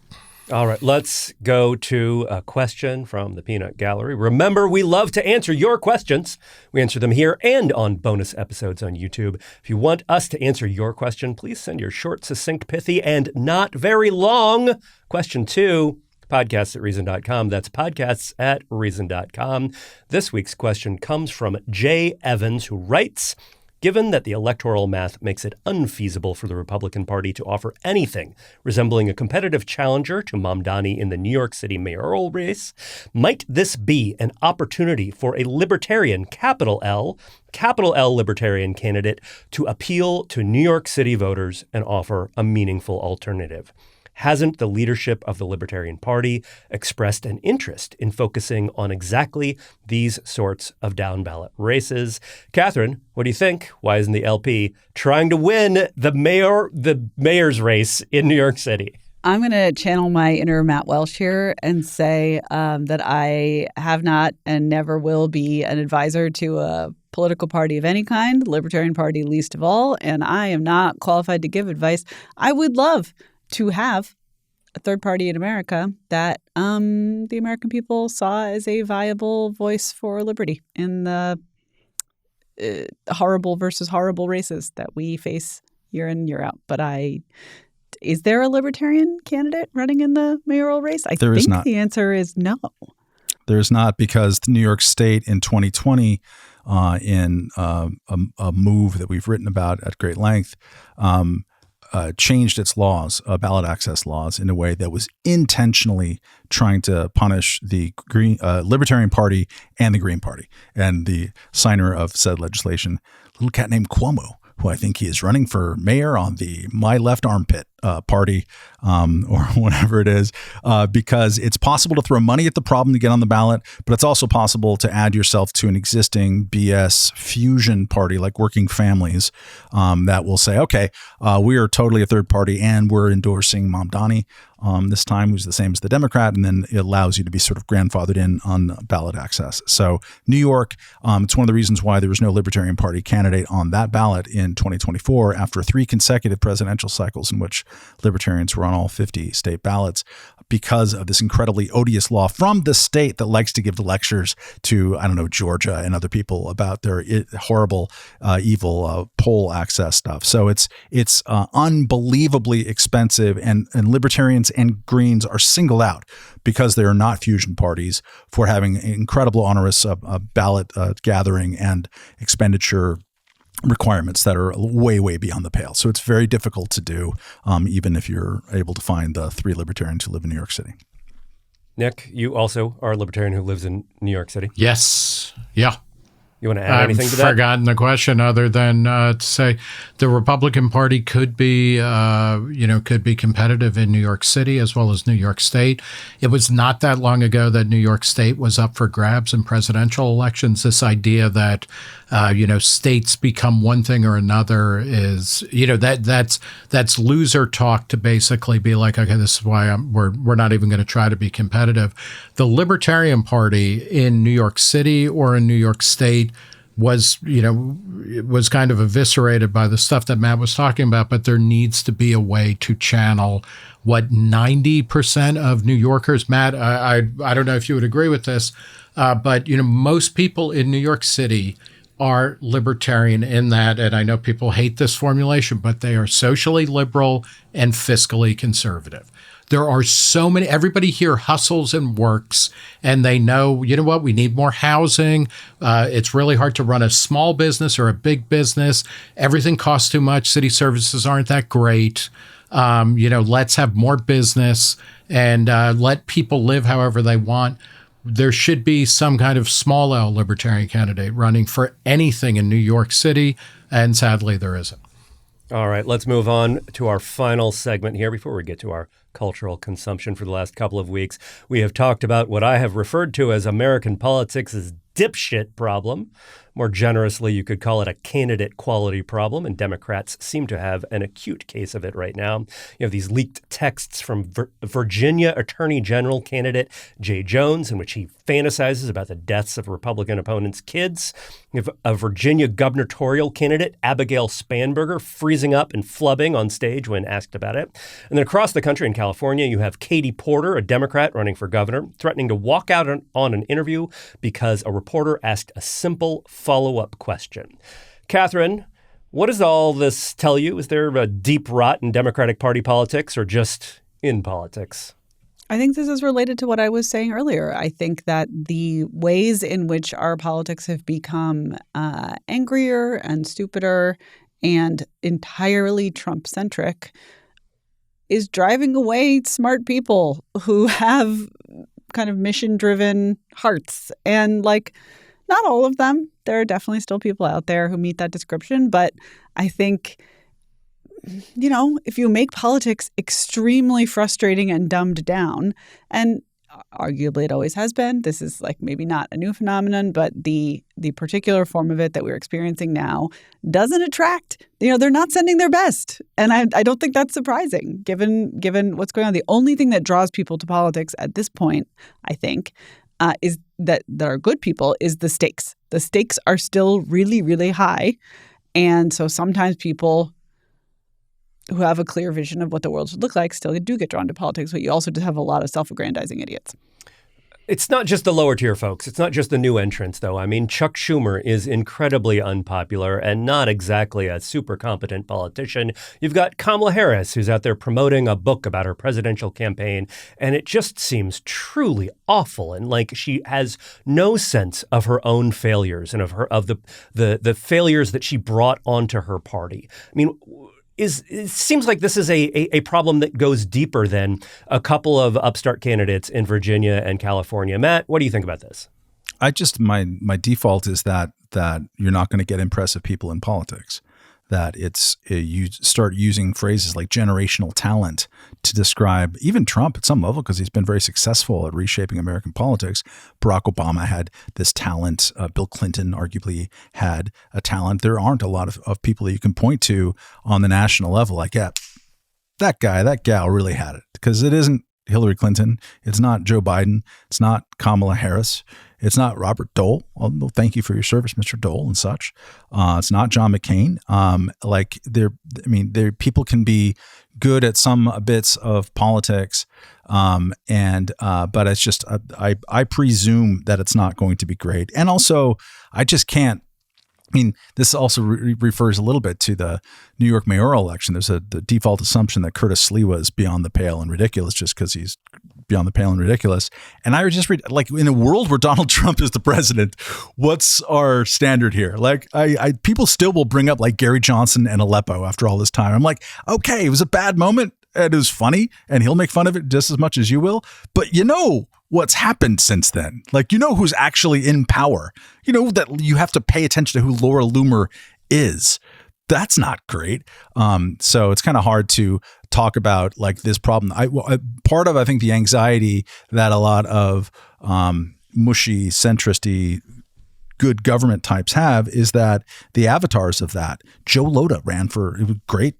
A: All right, let's go to a question from the Peanut Gallery. Remember, we love to answer your questions. We answer them here and on bonus episodes on YouTube. If you want us to answer your question, please send your short, succinct, pithy, and not very long question to podcasts@reason.com. That's podcasts@reason.com. This week's question comes from Jay Evans, who writes, given that the electoral math makes it unfeasible for the Republican Party to offer anything resembling a competitive challenger to Mamdani in the New York City mayoral race, might this be an opportunity for a libertarian, capital L libertarian candidate to appeal to New York City voters and offer a meaningful alternative? hasn't the leadership of the Libertarian Party expressed an interest in focusing on exactly these sorts of down-ballot races? Katherine, what do you think? Why isn't the LP trying to win the mayor's race in New York City?
C: I'm going to channel my inner Matt Welch here and say that I have not and never will be an advisor to a political party of any kind, the Libertarian Party least of all, and I am not qualified to give advice. I would love to have a third party in America that the American people saw as a viable voice for liberty in the horrible versus horrible races that we face year in, year out. But is there a Libertarian candidate running in the mayoral race?
D: There is not.
C: The answer is no.
D: There is not, because New York State in 2020, in a move that we've written about at great length, changed its laws, ballot access laws, in a way that was intentionally trying to punish the Libertarian Party and the Green Party. And the signer of said legislation, a little cat named Cuomo, who I think he is running for mayor on the My Left Armpit party, or whatever it is, because it's possible to throw money at the problem to get on the ballot, but it's also possible to add yourself to an existing BS fusion party like Working Families that will say, okay, we are totally a third party and we're endorsing Mamdani this time, who's the same as the Democrat, and then it allows you to be sort of grandfathered in on ballot access. So New York, it's one of the reasons why there was no Libertarian Party candidate on that ballot in 2024 after 3 consecutive presidential cycles in which Libertarians were on all 50 state ballots, because of this incredibly odious law from the state that likes to give the lectures to, I don't know, Georgia and other people about their horrible, evil poll access stuff. So it's unbelievably expensive, and Libertarians and Greens are singled out because they are not fusion parties for having incredible onerous ballot gathering and expenditure requirements that are way, way beyond the pale. So it's very difficult to do, even if you're able to find the 3 libertarians who live in New York City.
A: Nick, you also are a libertarian who lives in New York City.
B: Yes. Yeah.
A: You want to add anything to that?
B: I've forgotten the question other than to say the Republican Party could be competitive in New York City as well as New York State. It was not that long ago that New York State was up for grabs in presidential elections. This idea that states become one thing or another is, that's loser talk to basically be like, okay, this is why we're not even going to try to be competitive. The Libertarian Party in New York City or in New York State was kind of eviscerated by the stuff that Matt was talking about, but there needs to be a way to channel what 90% of New Yorkers, Matt, I don't know if you would agree with this, but most people in New York City are libertarian in that, and I know people hate this formulation, but they are socially liberal and fiscally conservative. There are so many, everybody here hustles and works, and they know, what, we need more housing. It's really hard to run a small business or a big business. Everything costs too much. City services aren't that great. Let's have more business and let people live however they want. There should be some kind of small L libertarian candidate running for anything in New York City, and sadly there isn't.
A: All right, let's move on to our final segment here before we get to our cultural consumption for the last couple of weeks. We have talked about what I have referred to as American politics' dipshit problem. More generously, you could call it a candidate quality problem, and Democrats seem to have an acute case of it right now. You have these leaked texts from Virginia Attorney General candidate Jay Jones, in which he fantasizes about the deaths of Republican opponents' kids. You have a Virginia gubernatorial candidate, Abigail Spanberger, freezing up and flubbing on stage when asked about it. And then across the country in California, you have Katie Porter, a Democrat running for governor, threatening to walk out on an interview because a reporter asked a simple follow-up question. Katherine, what does all this tell you? Is there a deep rot in Democratic Party politics or just in politics?
C: I think this is related to what I was saying earlier. I think that the ways in which our politics have become angrier and stupider and entirely Trump-centric is driving away smart people who have kind of mission-driven hearts. And not all of them. There are definitely still people out there who meet that description. But I think if you make politics extremely frustrating and dumbed down, and arguably it always has been, this is like maybe not a new phenomenon, but the particular form of it that we're experiencing now doesn't attract, they're not sending their best. And I don't think that's surprising given what's going on. The only thing that draws people to politics at this point, I think, is that are good people is the stakes. The stakes are still really, really high. And so sometimes people who have a clear vision of what the world should look like still do get drawn to politics, but you also just have a lot of self-aggrandizing idiots.
A: It's not just the lower tier folks. It's not just the new entrants, though. I mean, Chuck Schumer is incredibly unpopular and not exactly a super competent politician. You've got Kamala Harris, who's out there promoting a book about her presidential campaign, and it just seems truly awful and like she has no sense of her own failures and of the failures that she brought onto her party. I mean, it seems like this is a problem that goes deeper than a couple of upstart candidates in Virginia and California. Matt, what do you think about this?
D: My default is that you're not going to get impressive people in politics. That you start using phrases like generational talent to describe even Trump at some level, because he's been very successful at reshaping American politics. Barack Obama had this talent. Bill Clinton arguably had a talent. There aren't a lot of people that you can point to on the national level like, yeah, that guy, that gal really had it, because it isn't Hillary Clinton. It's not Joe Biden. It's not Kamala Harris. It's not Robert Dole. Well, thank you for your service, Mr. Dole, and such. It's not John McCain. People can be good at some bits of politics, but it's just I presume that it's not going to be great. And also, I just can't. I mean, this also refers a little bit to the New York mayoral election. There's the default assumption that Curtis Sliwa is beyond the pale and ridiculous just because he's beyond the pale and ridiculous. And I would just read, like, in a world where Donald Trump is the president, what's our standard here? Like, people still will bring up like Gary Johnson and Aleppo after all this time. I'm like, okay, it was a bad moment and it was funny and he'll make fun of it just as much as you will. But what's happened since then. Like, who's actually in power. That you have to pay attention to who Laura Loomer is. That's not great. So it's kind of hard to talk about like this problem. Part of, I think, the anxiety that a lot of mushy, centristy, good government types have is that the avatars of that. Joe Lhota ran for, it was great,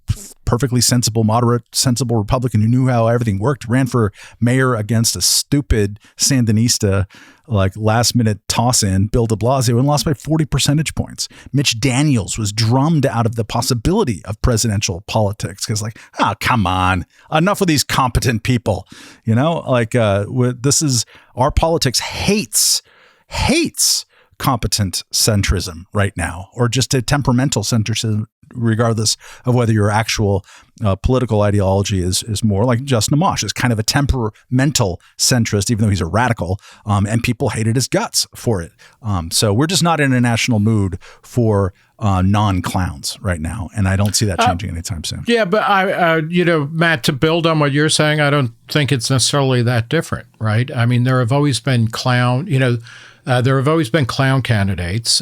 D: perfectly sensible, moderate, sensible Republican who knew how everything worked, ran for mayor against a stupid Sandinista, like last minute toss in, Bill de Blasio, and lost by 40 percentage points. Mitch Daniels was drummed out of the possibility of presidential politics because come on, enough of these competent people, this is, our politics hates competent centrism right now, or just a temperamental centrism, regardless of whether your actual political ideology is more like Justin Amash is kind of a temperamental centrist, even though he's a radical, and people hated his guts for it. So we're just not in a national mood for non-clowns right now, and I don't see that changing anytime soon.
B: Yeah, but Matt, to build on what you're saying, I don't think it's necessarily that different, right? I mean, there have always been clown candidates,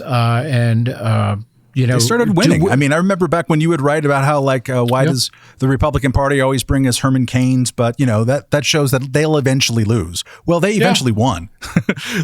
B: they
D: started winning. I mean, I remember back when you would write about how why does the Republican Party always bring us Herman Cain's, but that shows that they'll eventually lose. Well, they eventually won.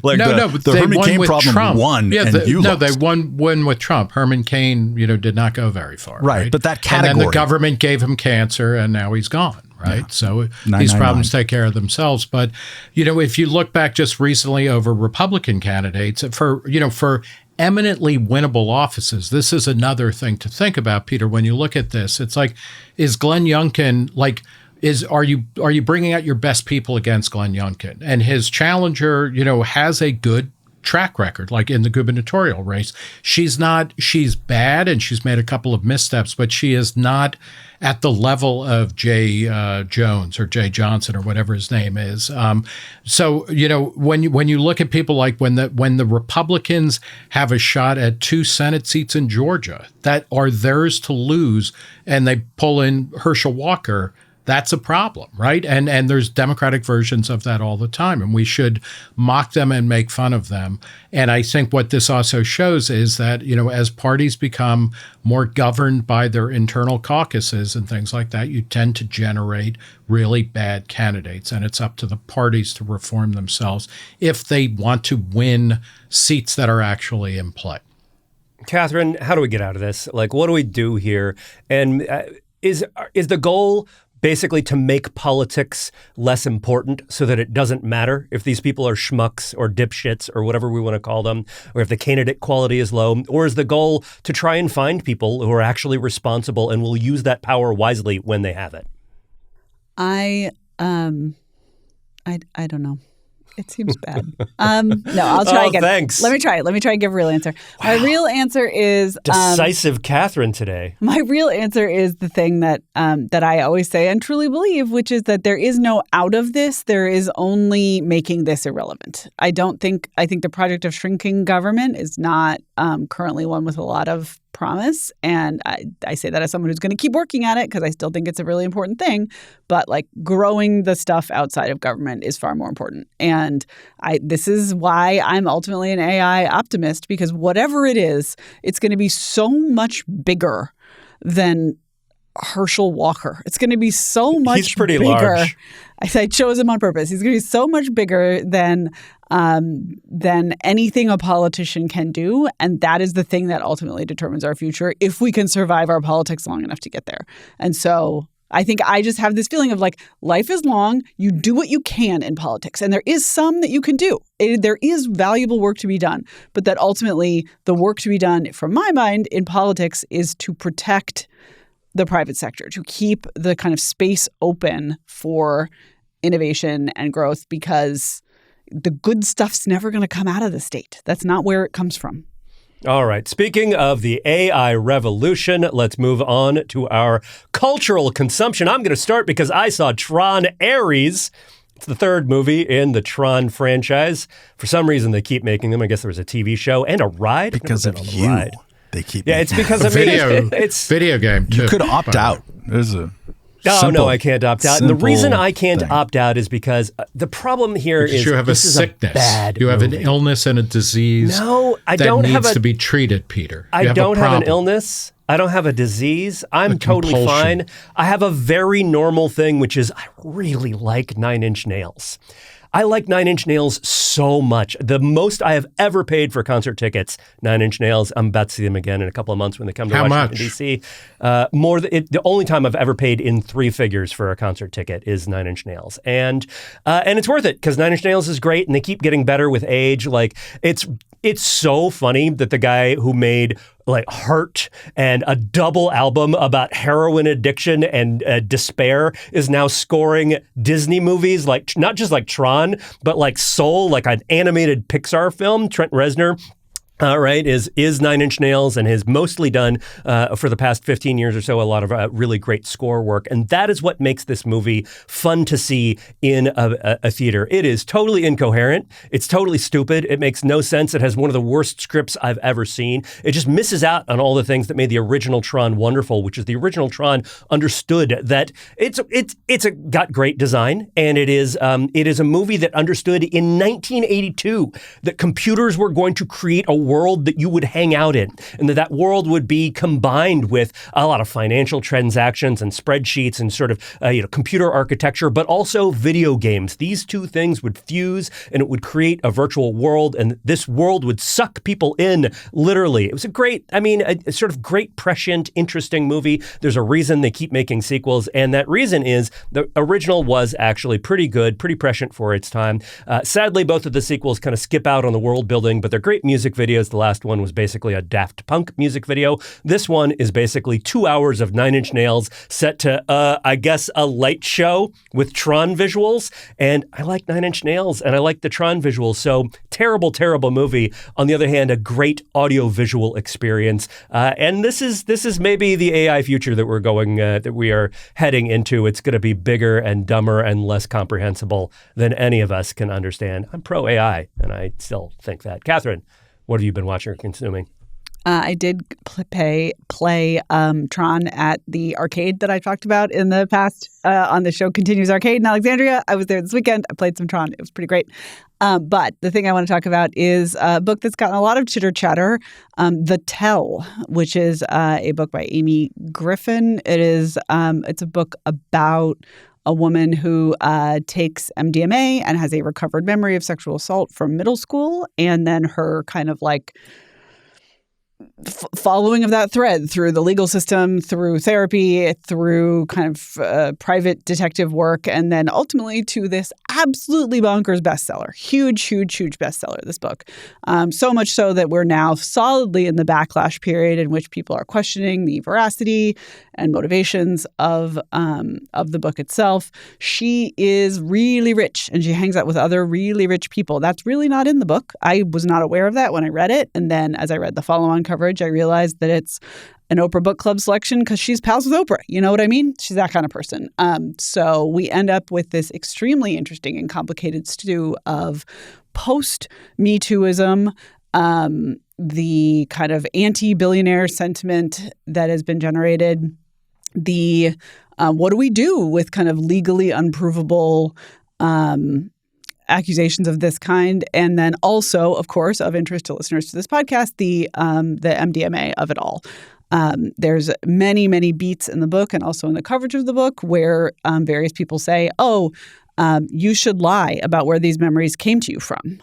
D: The Herman Cain problem Trump. Won, and you lost.
B: They won with Trump. Herman Cain, did not go very far.
D: Right, but that category.
B: And then the government gave him cancer, and now he's gone. Right. Yeah. So these problems take care of themselves. But, if you look back just recently over Republican candidates for eminently winnable offices, this is another thing to think about, Peter. When you look at this, it's like, is Glenn Youngkin are you bringing out your best people against Glenn Youngkin? And his challenger, has a good track record, like in the gubernatorial race. She's bad and she's made a couple of missteps, but she is not at the level of Jay Jones or Jay Johnson or whatever his name is. So when you look at people like when the Republicans have a shot at 2 Senate seats in Georgia that are theirs to lose, and they pull in Herschel Walker that's a problem, right? And there's Democratic versions of that all the time, and we should mock them and make fun of them. And I think what this also shows is that, as parties become more governed by their internal caucuses and things like that, you tend to generate really bad candidates, and it's up to the parties to reform themselves if they want to win seats that are actually in play.
A: Katherine, how do we get out of this? Like, what do we do here? And is the goal basically to make politics less important so that it doesn't matter if these people are schmucks or dipshits or whatever we want to call them, or if the candidate quality is low? Or is the goal to try and find people who are actually responsible and will use that power wisely when they have it?
C: I don't know. It seems bad. No, I'll try again.
A: Thanks.
C: Let me try and give a real answer. Wow. My real answer is
A: decisive Katherine today.
C: My real answer is the thing that I always say and truly believe, which is that there is no out of this. There is only making this irrelevant. I think the project of shrinking government is not currently one with a lot of promise. And I say that as someone who's going to keep working at it because I still think it's a really important thing. But like growing the stuff outside of government is far more important. And this is why I'm ultimately an AI optimist, because whatever it is, it's going to be so much bigger than Herschel Walker. It's going to be so much
A: He's pretty
C: bigger.
A: large.
C: I chose him on purpose. He's going to be so much bigger than anything a politician can do. And that is the thing that ultimately determines our future if we can survive our politics long enough to get there. And so I think I just have this feeling of like, life is long. You do what you can in politics. And there is some that you can do. There is valuable work to be done. But that ultimately the work to be done, from my mind, in politics is to protect the private sector, to keep the kind of space open for innovation and growth, because the good stuff's never going to come out of the state. That's not where it comes from.
A: All right. Speaking of the AI revolution, let's move on to our cultural consumption. I'm going to start because I saw Tron Ares. It's the third movie in the Tron franchise. For some reason, they keep making them. I guess there was a TV show and a ride.
D: Because of you.
A: Ride.
D: They keep
A: it's because of
B: it's video game too.
D: You could opt out. There's a
A: no, I can't opt out. And the reason I can't
D: thing.
A: opt out is because the problem here is
B: you have a
A: this is
B: sickness.
A: A bad
B: you have
A: movie.
B: An illness and a disease.
A: No, I
B: that
A: don't
B: needs
A: have
B: to be treated, Peter.
A: I don't have an illness. I don't have a disease. I'm totally fine. I have a very normal thing, which is I really like Nine Inch Nails. I like Nine Inch Nails so much. The most I have ever paid for concert tickets, Nine Inch Nails. I'm about to see them again in a couple of months when they come to Washington, D.C. The only time I've ever paid in three figures for a concert ticket is Nine Inch Nails. And it's worth it because Nine Inch Nails is great and they keep getting better with age. Like it's so funny that the guy who made like Hurt and a double album about heroin addiction and despair is now scoring Disney movies, like not just like Tron, but like Soul, like an animated Pixar film. Trent Reznor is Nine Inch Nails and has mostly done for the past 15 years or so a lot of really great score work. And that is what makes this movie fun to see in a theater. It is totally incoherent. It's totally stupid. It makes no sense. It has one of the worst scripts I've ever seen. It just misses out on all the things that made the original Tron wonderful, which is the original Tron understood that it's got great design, and it is a movie that understood in 1982 that computers were going to create a world that you would hang out in, and that world would be combined with a lot of financial transactions and spreadsheets and sort of computer architecture, but also video games. These two things would fuse, and it would create a virtual world, and this world would suck people in, literally. It was a sort of great, prescient, interesting movie. There's a reason they keep making sequels, and that reason is the original was actually pretty good, pretty prescient for its time. Sadly, both of the sequels kind of skip out on the world building, but they're great music videos. The last one was basically a Daft Punk music video. This one is basically 2 hours of Nine Inch Nails set to, I guess, a light show with Tron visuals. And I like Nine Inch Nails and I like the Tron visuals. So terrible, terrible movie. On the other hand, a great audio-visual experience. And this is maybe the AI future that we are heading into. It's going to be bigger and dumber and less comprehensible than any of us can understand. I'm pro AI, and I still think that. Katherine, what have you been watching or consuming?
C: I did play Tron at the arcade that I talked about in the past on the show Continues Arcade in Alexandria. I was there this weekend. I played some Tron. It was pretty great. But the thing I want to talk about is a book that's gotten a lot of chitter-chatter, The Tell, which is a book by Amy Griffin. It's a book about a woman who takes MDMA and has a recovered memory of sexual assault from middle school, and then her kind of like following of that thread through the legal system, through therapy, through kind of private detective work, and then ultimately to this absolutely bonkers bestseller. Huge, huge, huge bestseller, this book. So much so that we're now solidly in the backlash period in which people are questioning the veracity and motivations of the book itself. She is really rich, and she hangs out with other really rich people. That's really not in the book. I was not aware of that when I read it. And then as I read the follow-on coverage, I realized that it's an Oprah Book Club selection because she's pals with Oprah. You know what I mean? She's that kind of person. So we end up with this extremely interesting and complicated stew of post-Me Tooism, the kind of anti-billionaire sentiment that has been generated, the what do we do with kind of legally unprovable accusations of this kind, and then also, of course, of interest to listeners to this podcast, the MDMA of it all. There's many, many beats in the book and also in the coverage of the book where various people say, you should lie about where these memories came to you from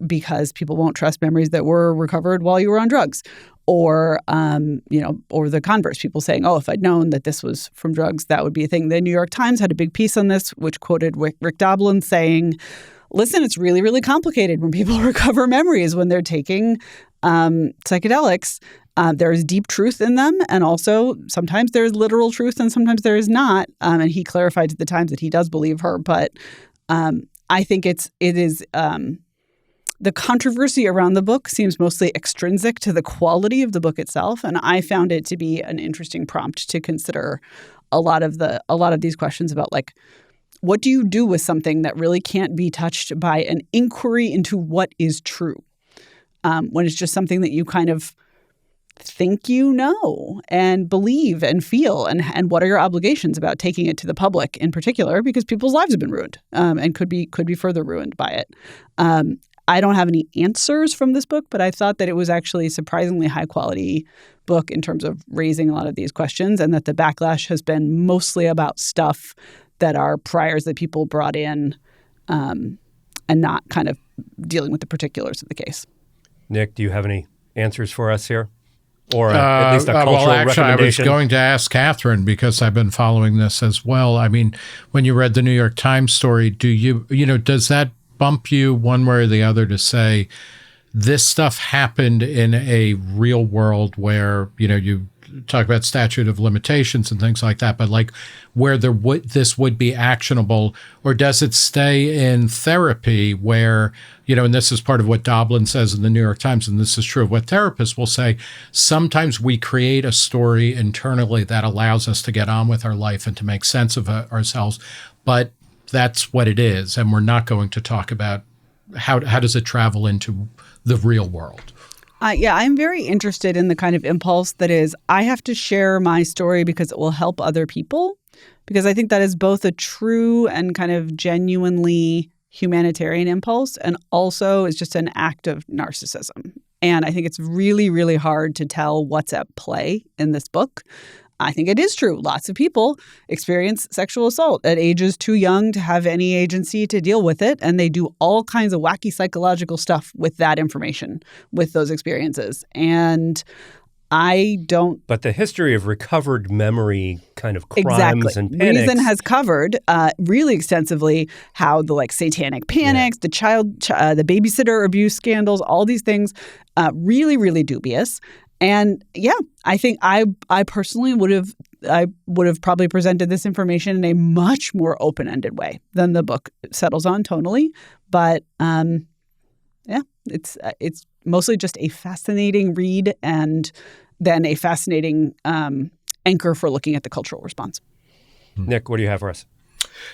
C: because people won't trust memories that were recovered while you were on drugs. Or, or the converse, people saying, if I'd known that this was from drugs, that would be a thing. The New York Times had a big piece on this, which quoted Rick Doblin saying, listen, it's really, really complicated when people recover memories when they're taking psychedelics. There is deep truth in them. And also sometimes there's literal truth and sometimes there is not. And he clarified to the Times that he does believe her. But I think it is the controversy around the book seems mostly extrinsic to the quality of the book itself, and I found it to be an interesting prompt to consider a lot of these questions about like, what do you do with something that really can't be touched by an inquiry into what is true, when it's just something that you kind of think you know and believe and feel, and what are your obligations about taking it to the public in particular, because people's lives have been ruined and could be further ruined by it. I don't have any answers from this book, but I thought that it was actually a surprisingly high quality book in terms of raising a lot of these questions, and that the backlash has been mostly about stuff that are priors that people brought in and not kind of dealing with the particulars of the case.
A: Nick, do you have any answers for us here? Or at least a cultural recommendation?
B: I was going to ask Katherine because I've been following this as well. I mean, when you read the New York Times story, does that bump you one way or the other to say this stuff happened in a real world where, you talk about statute of limitations and things like that, but like where this would be actionable, or does it stay in therapy where, and this is part of what Doblin says in the New York Times, and this is true of what therapists will say, sometimes we create a story internally that allows us to get on with our life and to make sense of ourselves, but that's what it is, and we're not going to talk about how does it travel into the real world.
C: I'm very interested in the kind of impulse that is, I have to share my story because it will help other people, because I think that is both a true and kind of genuinely humanitarian impulse, and also is just an act of narcissism. And I think it's really, really hard to tell what's at play in this book. I think it is true. Lots of people experience sexual assault at ages too young to have any agency to deal with it. And they do all kinds of wacky psychological stuff with that information, with those experiences. And I don't...
A: But the history of recovered memory kind of crimes and panics...
C: Reason has covered really extensively how the satanic panics, the the babysitter abuse scandals, all these things, really, really dubious. And I think I personally would have probably presented this information in a much more open-ended way than the book settles on tonally. But it's mostly just a fascinating read, and then a fascinating anchor for looking at the cultural response.
A: Nick, what do you have for us?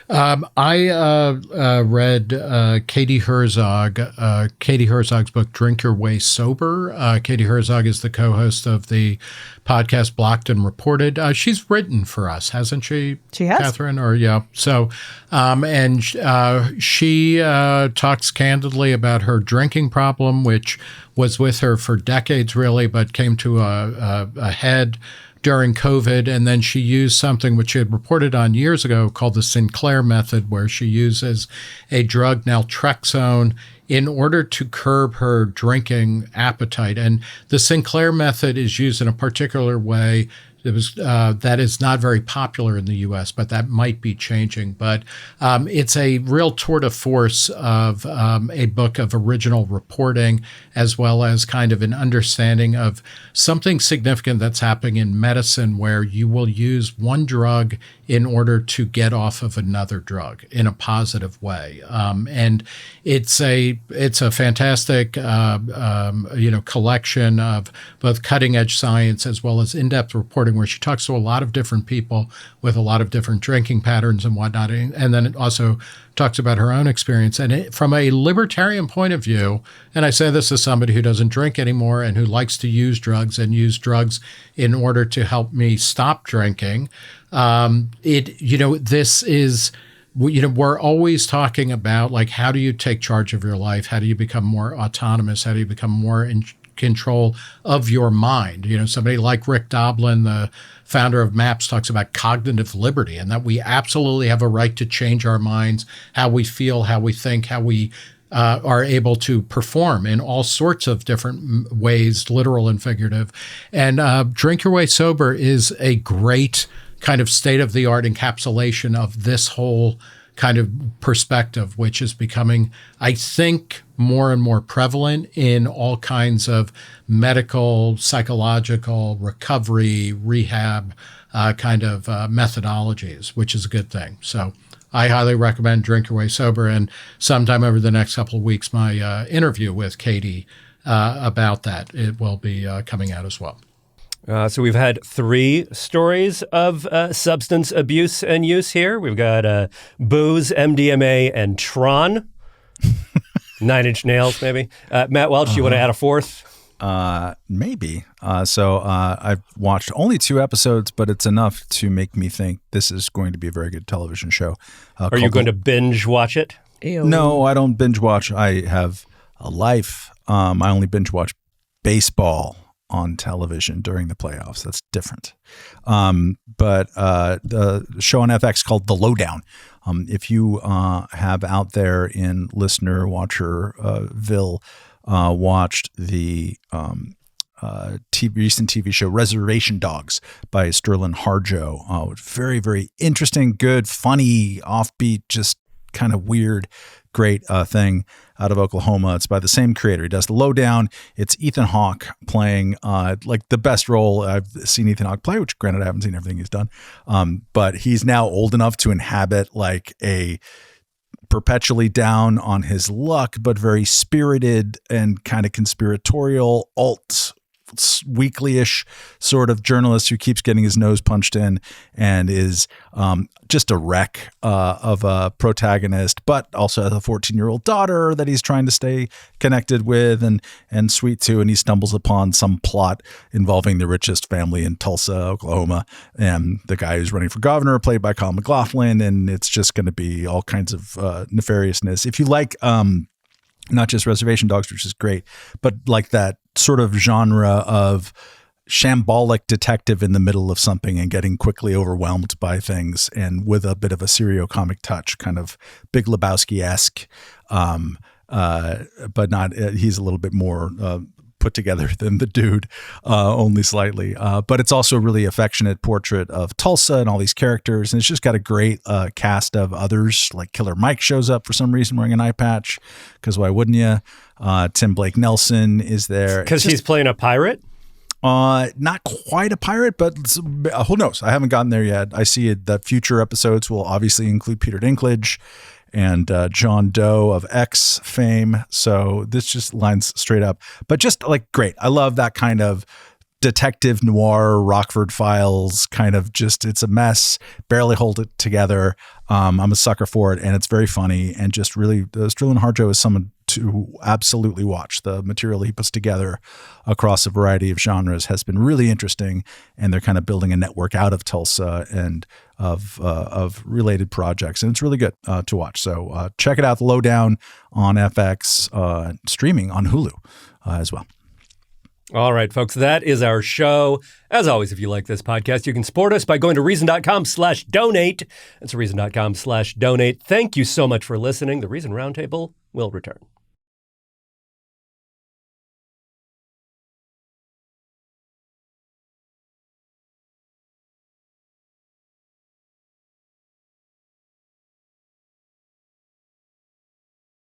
B: I read Katie Herzog's book, Drink Your Way Sober. Katie Herzog is the co-host of the podcast Blocked and Reported. She's written for us, hasn't she?
C: She has.
B: Catherine, or yeah. So, she talks candidly about her drinking problem, which was with her for decades, really, but came to a head during COVID. And then she used something which she had reported on years ago called the Sinclair method, where she uses a drug, naltrexone, in order to curb her drinking appetite. And the Sinclair method is used in a particular way that is not very popular in the U.S., but that might be changing. But it's a real tour de force of a book of original reporting, as well as kind of an understanding of something significant that's happening in medicine, where you will use one drug in order to get off of another drug in a positive way. And it's a fantastic collection of both cutting edge science as well as in-depth reporting, where she talks to a lot of different people with a lot of different drinking patterns and whatnot. And then it also talks about her own experience. And from a libertarian point of view, and I say this as somebody who doesn't drink anymore and who likes to use drugs and use drugs in order to help me stop drinking, this is, we're always talking about, like, how do you take charge of your life? How do you become more autonomous? How do you become more in control of your mind? Somebody like Rick Doblin, the founder of MAPS, talks about cognitive liberty, and that we absolutely have a right to change our minds, how we feel, how we think, how we are able to perform in all sorts of different ways, literal and figurative. And Drink Your Way Sober is a great kind of state-of-the-art encapsulation of this whole kind of perspective, which is becoming, I think, more and more prevalent in all kinds of medical, psychological, recovery, rehab kind of methodologies, which is a good thing. So I highly recommend Drink Your Way Sober, and sometime over the next couple of weeks, my interview with Katie about that, it will be coming out as well.
A: So we've had 3 stories of substance abuse and use here. We've got booze, MDMA, and Tron. 9 Inch Nails, maybe. Matt Welch, you want to add a 4th?
D: Maybe. So I've watched only 2 episodes, but it's enough to make me think this is going to be a very good television show.
A: Are you going to binge watch it?
C: Ew.
D: No, I don't binge watch. I have a life. I only binge watch baseball on television during the playoffs. That's different. But the show on FX called The Lowdown. If you have out there in listener Watcherville watched the recent TV show Reservation Dogs by Sterling Harjo, very, very interesting, good, funny, offbeat, just kind of weird, great thing out of Oklahoma. It's by the same creator. He does The Lowdown. It's Ethan Hawke playing like the best role I've seen Ethan Hawke play, which granted I haven't seen everything he's done. But he's now old enough to inhabit like a perpetually down on his luck, but very spirited and kind of conspiratorial alt weekly-ish sort of journalist who keeps getting his nose punched in and is just a wreck of a protagonist, but also has a 14-year-old daughter that he's trying to stay connected with and sweet to, and he stumbles upon some plot involving the richest family in Tulsa, Oklahoma, and the guy who's running for governor, played by Kyle MacLachlan, and it's just going to be all kinds of nefariousness. If you like not just Reservation Dogs, which is great, but like that sort of genre of shambolic detective in the middle of something and getting quickly overwhelmed by things, and with a bit of a serio-comic touch, kind of Big Lebowski-esque, but not. He's a little bit more put together than the dude, only slightly. But it's also a really affectionate portrait of Tulsa and all these characters, and it's just got a great cast of others. Like Killer Mike shows up for some reason wearing an eye patch, because why wouldn't you? Tim Blake Nelson is there.
A: Because he's playing a pirate?
D: Not quite a pirate, but who knows? I haven't gotten there yet. I see it, that future episodes will obviously include Peter Dinklage and John Doe of X fame. So this just lines straight up. But just like great. I love that kind of detective noir, Rockford Files kind of it's a mess, barely hold it together. I'm a sucker for it, and it's very funny, and just really, Sterling Harjo is someone to absolutely watch. The material he puts together across a variety of genres has been really interesting, and they're kind of building a network out of Tulsa and of related projects, and it's really good to watch. So check it out, The Lowdown on FX, streaming on Hulu as well.
A: All right, folks, that is our show. As always, if you like this podcast, you can support us by going to reason.com/donate. It's reason.com/donate. Thank you so much for listening. The Reason Roundtable will return.